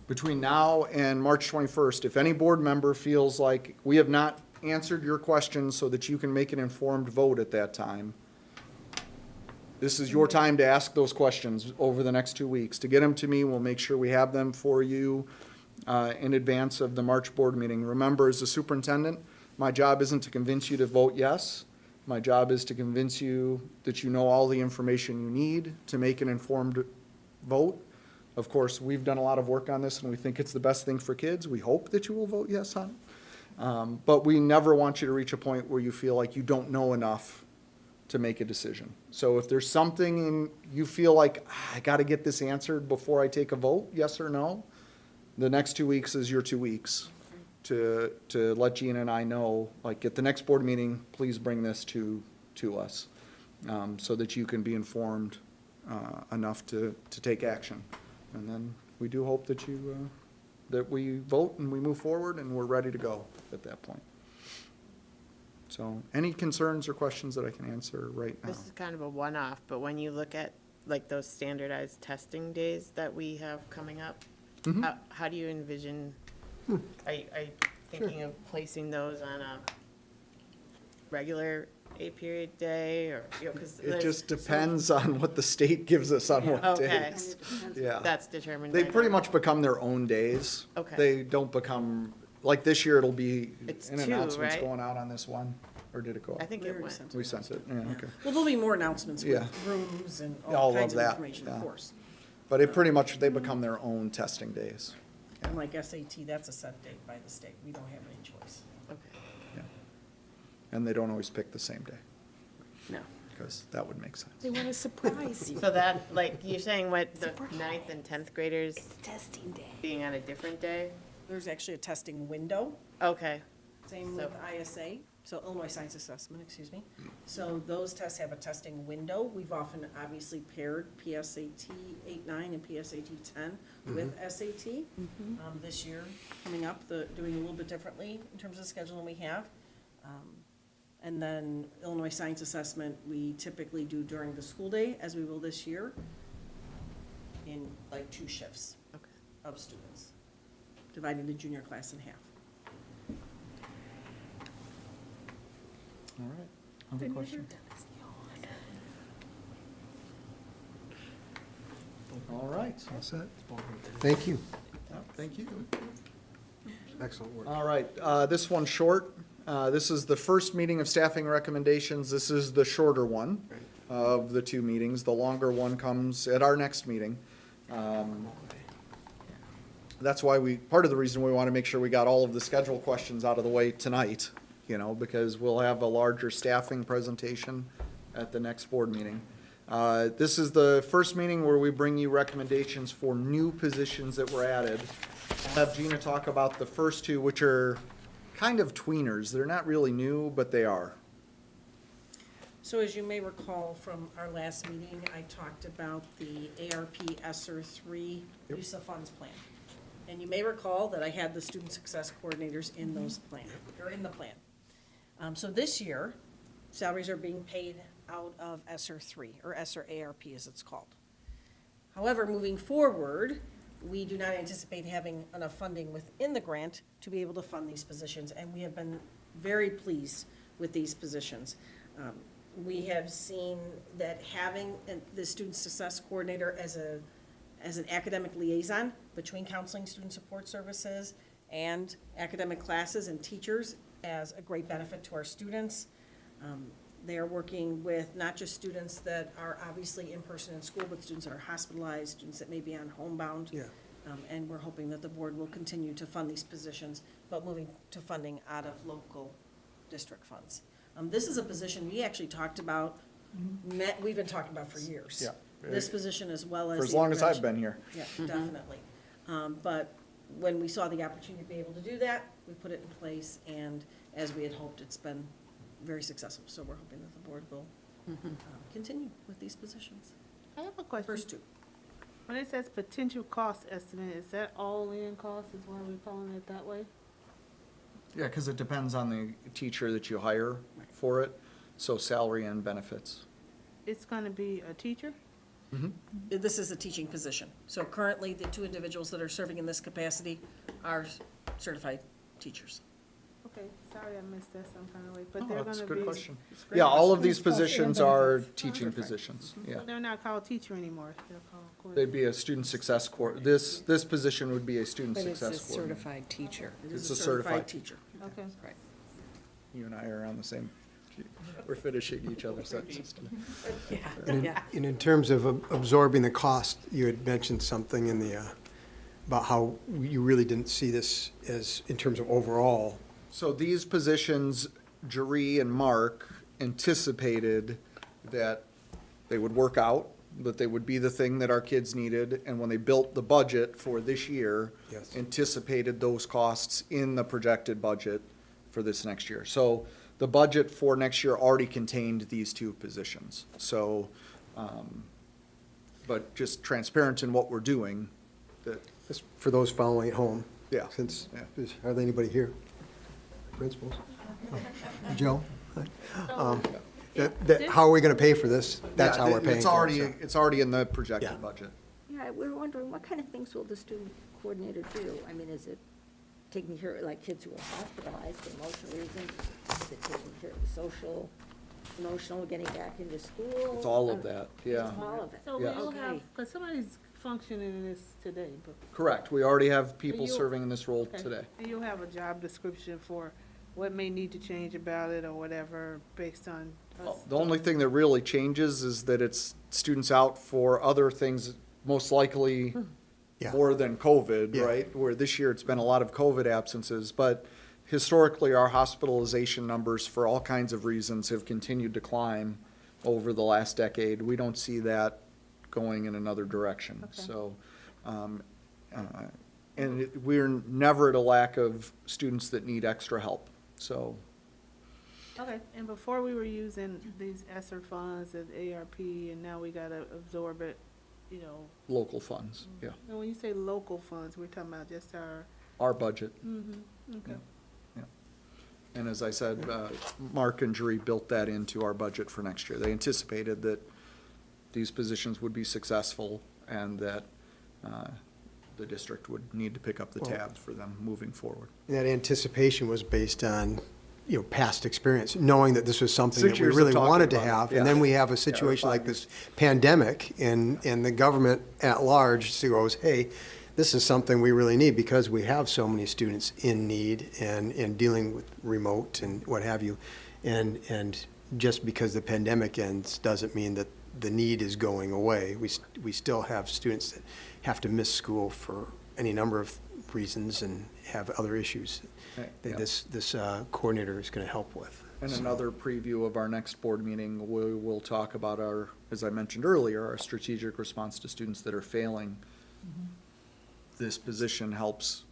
between now and March 21st, if any board member feels like we have not answered your questions so that you can make an informed vote at that time, this is your time to ask those questions over the next 2 weeks. To get them to me, we'll make sure we have them for you in advance of the March board meeting. Remember, as a superintendent, my job isn't to convince you to vote yes. My job is to convince you that you know all the information you need to make an informed vote. Of course, we've done a lot of work on this, and we think it's the best thing for kids. We hope that you will vote yes on it. But we never want you to reach a point where you feel like you don't know enough to make a decision. So if there's something you feel like, I got to get this answered before I take a vote, yes or no, the next 2 weeks is your 2 weeks to let Gina and I know, like, at the next board meeting, please bring this to us so that you can be informed enough to take action. And then we do hope that that we vote and we move forward and we're ready to go at that point. So any concerns or questions that I can answer right now? This is kind of a one-off, but when you look at like those standardized testing days that we have coming up, how do you envision, are you thinking of placing those on a regular 8-period day, or, because it just depends on what the state gives us on what days. Yeah. That's determined. They by pretty them. much become their own days. Okay. They don't become, like this year, it'll be It's an 2, announcement's right? going out on this one. Or did it go out? I think We it already went. sent it. We sent it, yeah, okay. Well, there'll be more announcements with Yeah. rooms and Yeah, all all of kinds of that, information, of yeah. course. But it pretty much, they become their own testing days. Unlike SAT, that's a set date by the state. We don't have any choice. Okay. Yeah. And they don't always pick the same day, No. because that would make sense. They want to surprise you. So that, like, you're saying what, the 9th and 10th graders Testing day. being on a different day? There's actually a testing window. Okay. Same So- with ISA, so Illinois Science Assessment, excuse me. So those tests have a testing window. We've often obviously paired PSAT 8-9 and PSAT 10 with SAT. This year, coming up, doing a little bit differently in terms of schedule than we have. And then Illinois Science Assessment, we typically do during the school day, as we will this year, in like 2 shifts of students, dividing the junior class in half. All right. Other questions? All right. All set. Thank you. Thank you. Excellent work. All right, this one's short. This is the first meeting of staffing recommendations. This is the shorter one of the 2 meetings. The longer one comes at our next meeting. That's why part of the reason we want to make sure we got all of the schedule questions out of the way tonight, because we'll have a larger staffing presentation at the next board meeting. This is the first meeting where we bring you recommendations for new positions that were added. I'll have Gina talk about the first 2, which are kind of tweeners. They're not really new, but they are. So as you may recall from our last meeting, I talked about the ARP ESSER 3 use of funds plan. And you may recall that I had the student success coordinators in those plan, or in the plan. So this year, salaries are being paid out of ESSER 3, or ESSER ARP as it's called. However, moving forward, we do not anticipate having enough funding within the grant to be able to fund these positions, and we have been very pleased with these positions. We have seen that having the student success coordinator as an academic liaison between counseling, student support services, and academic classes and teachers as a great benefit to our students. They are working with not just students that are obviously in person in school, but students that are hospitalized, students that may be on homebound. Yeah. And we're hoping that the board will continue to fund these positions, but moving to funding out of local district funds. This is a position we actually talked about, we've been talking about for years. Yeah. This position as well as. For as the long as I've intervention- been here. Yeah, definitely. But when we saw the opportunity to be able to do that, we put it in place, and as we had hoped, it's been very successful. So we're hoping that the board will continue with these positions. I have a question. First 2. When it says potential cost estimate, is that all-in cost, is why we're calling it that way? Yeah, because it depends on the teacher that you hire for it, so salary and benefits. It's gonna be a teacher? This is a teaching position. So currently, the 2 individuals that are serving in this capacity are certified teachers. Okay, sorry I missed that some kind of way, but Oh, they're that's a gonna good be. question. Yeah, all of these positions are teaching positions, yeah. But they're not called teacher anymore, they're called They'd coordinator. be a student success this position would be a student But it's success a coordinator. certified teacher. It It's is a certified teacher. Okay. Right. You and I are on the same, we're finishing each other's sentences. And in terms of absorbing the cost, you had mentioned something in the, about how you really didn't see this as, in terms of overall. So these positions, Jeree and Mark anticipated that they would work out, that they would be the thing that our kids needed, and when they built the budget for this year, Yes. anticipated those costs in the projected budget for this next year. So the budget for next year already contained these 2 positions. So, but just transparent in what we're doing, that, Just for those following at home. Yeah. Since Yeah. there's hardly anybody here. Principals. Joe? How are we gonna pay for this? That's how Yeah, we're paying it's for already, it. it's already in the projected Yeah. budget. Yeah, we were wondering, what kind of things will the student coordinator do? I mean, is it taking care of, like, kids who are hospitalized for emotional reasons? Is it taking care of the social, emotional, getting back into school? It's all of that, yeah. It's all of it. So Yes. we'll have, Okay. because somebody's functioning in this today, but. Correct, we already have people You- serving in this role okay. today. And you'll have a job description for what may need to change about it or whatever based on us? The only thing that really changes is that it's students out for other things, most likely Yeah. more than COVID, Yeah. right? Where this year it's been a lot of COVID absences, but historically, our hospitalization numbers for all kinds of reasons have continued to climb over the last decade. We don't see that going in another direction. Okay. So, we're never at a lack of students that need extra help, so. Okay, and before we were using these ESSER funds and ARP, and now we gotta absorb it, you know. Local funds, yeah. And when you say local funds, we're talking about just our. Our budget. Okay. Yeah. And as I said, Mark and Jeree built that into our budget for next year. They anticipated that these positions would be successful and that the district would need to pick up the tab for them moving forward. And that anticipation was based on, past experience, knowing that this was something 6 that we years of really talking wanted to about it, have. yeah. And then we have a Yeah, or situation 5 like this pandemic, and the government at large goes, hey, this is something we really need because we have so many students in need and dealing with remote and what have you. And just because the pandemic ends doesn't mean that the need is going away. We still have students that have to miss school for any number of reasons and have other issues that Yeah. this coordinator is going to help with. And another preview of our next board meeting, we will talk about our, as I mentioned earlier, our strategic response to students that are failing. This position helps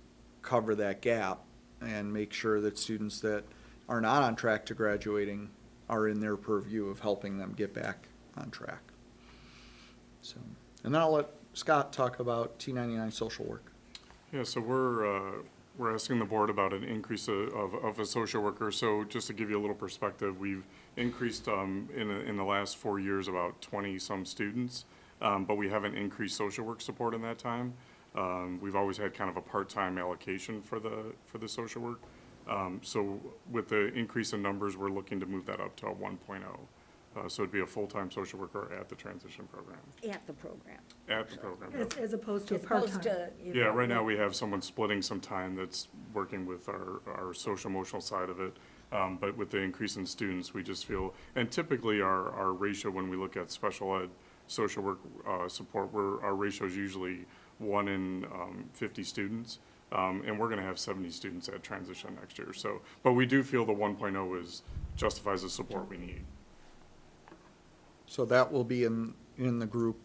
cover that gap and make sure that students that are not on track to graduating are in their purview of helping them get back on track. So, and then I'll let Scott talk about T99 social work. Yeah, so we're asking the board about an increase of a social worker. So just to give you a little perspective, we've increased in the last 4 years about 20-some students, but we haven't increased social work support in that time. We've always had kind of a part-time allocation for the social work. So with the increase in numbers, we're looking to move that up to a 1.0. So it'd be a full-time social worker at the transition program. At the program. At the program, yep. As opposed to a As opposed part-time. to, Yeah, right now we have someone splitting some time that's working with our social emotional side of it. But with the increase in students, we just feel, and typically our ratio when we look at special ed social work support, our ratio is usually 1 in 50 students. And we're gonna have 70 students at transition next year. So, but we do feel the 1.0 justifies the support we need. So that will be in the group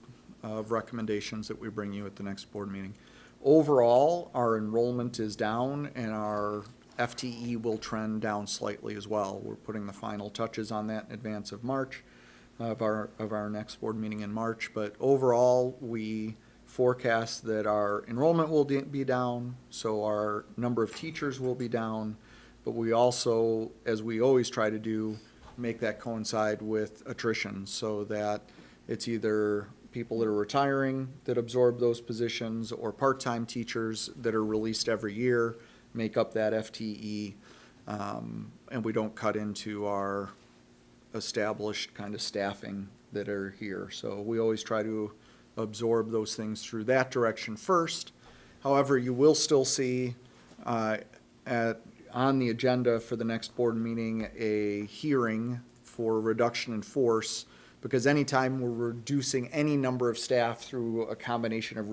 of recommendations that we bring you at the next board meeting. Overall, our enrollment is down and our FTE will trend down slightly as well. We're putting the final touches on that in advance of March, of our next board meeting in March. But overall, we forecast that our enrollment will be down, so our number of teachers will be down. But we also, as we always try to do, make that coincide with attrition so that it's either people that are retiring that absorb those positions or part-time teachers that are released every year make up that FTE, and we don't cut into our established kind of staffing that are here. So we always try to absorb those things through that direction first. However, you will still see on the agenda for the next board meeting a hearing for reduction in force, because anytime we're reducing any number of staff through a combination of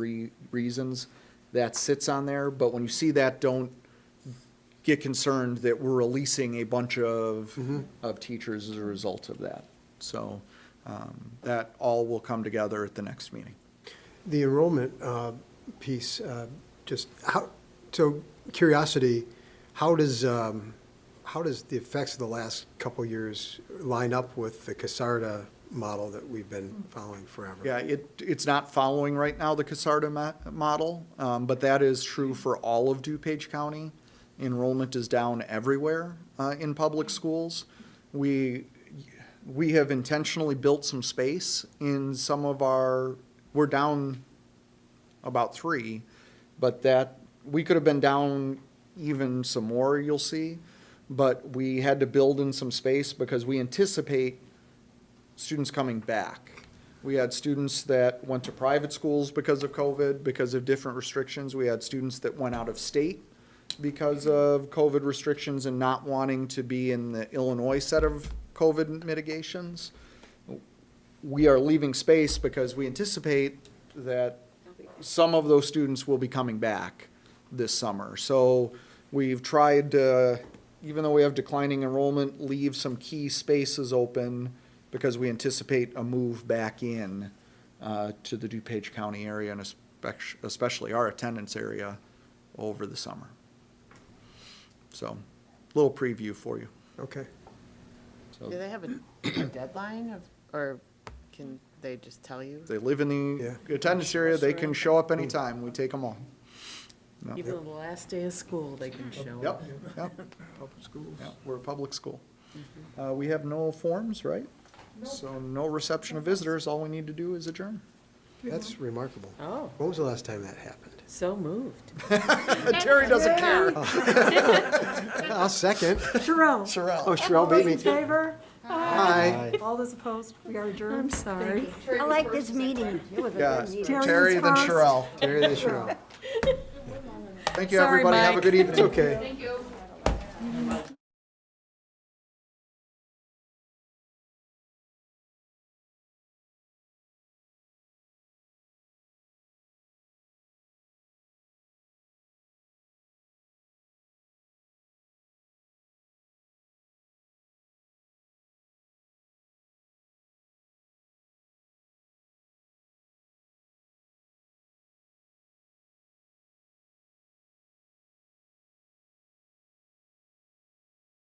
reasons, that sits on there. But when you see that, don't get concerned that we're releasing a bunch of teachers as a result of that. So that all will come together at the next meeting. The enrollment piece, so curiosity, how does the effects of the last couple of years line up with the CASARDA model that we've been following forever? Yeah, it's not following right now the CASARDA model, but that is true for all of DuPage County. Enrollment is down everywhere in public schools. We have intentionally built some space in some of we're down about 3, but that we could have been down even some more, you'll see. But we had to build in some space because we anticipate students coming back. We had students that went to private schools because of COVID, because of different restrictions. We had students that went out of state because of COVID restrictions and not wanting to be in the Illinois set of COVID mitigations. We are leaving space because we anticipate that some of those students will be coming back this summer. So we've tried to, even though we have declining enrollment, leave some key spaces open because we anticipate a move back in to the DuPage County area and especially our attendance area over the summer. So, little preview for you. Okay. Do they have a deadline of, or can they just tell you? They live in the attendance area, they can show up anytime, we take them all. No. Even on the last day of school, they can show up. Yep. Public schools. Yeah, we're a public school. We have no forms, right? So no reception of visitors, all we need to do is adjourn. That's remarkable. Oh, When was the last time that happened? so moved. Terry doesn't care. I'll second. Sherelle. Oh, Sherelle beat me All those in favor? Aye. All those opposed? We are adjourned. I'm sorry. I like this meeting. It was a Yeah, good meeting. Terry then first. Sherelle. Terry, then Sherelle. Thank you, Sorry, everybody, have a Mike. good evening. It's okay. Thank you.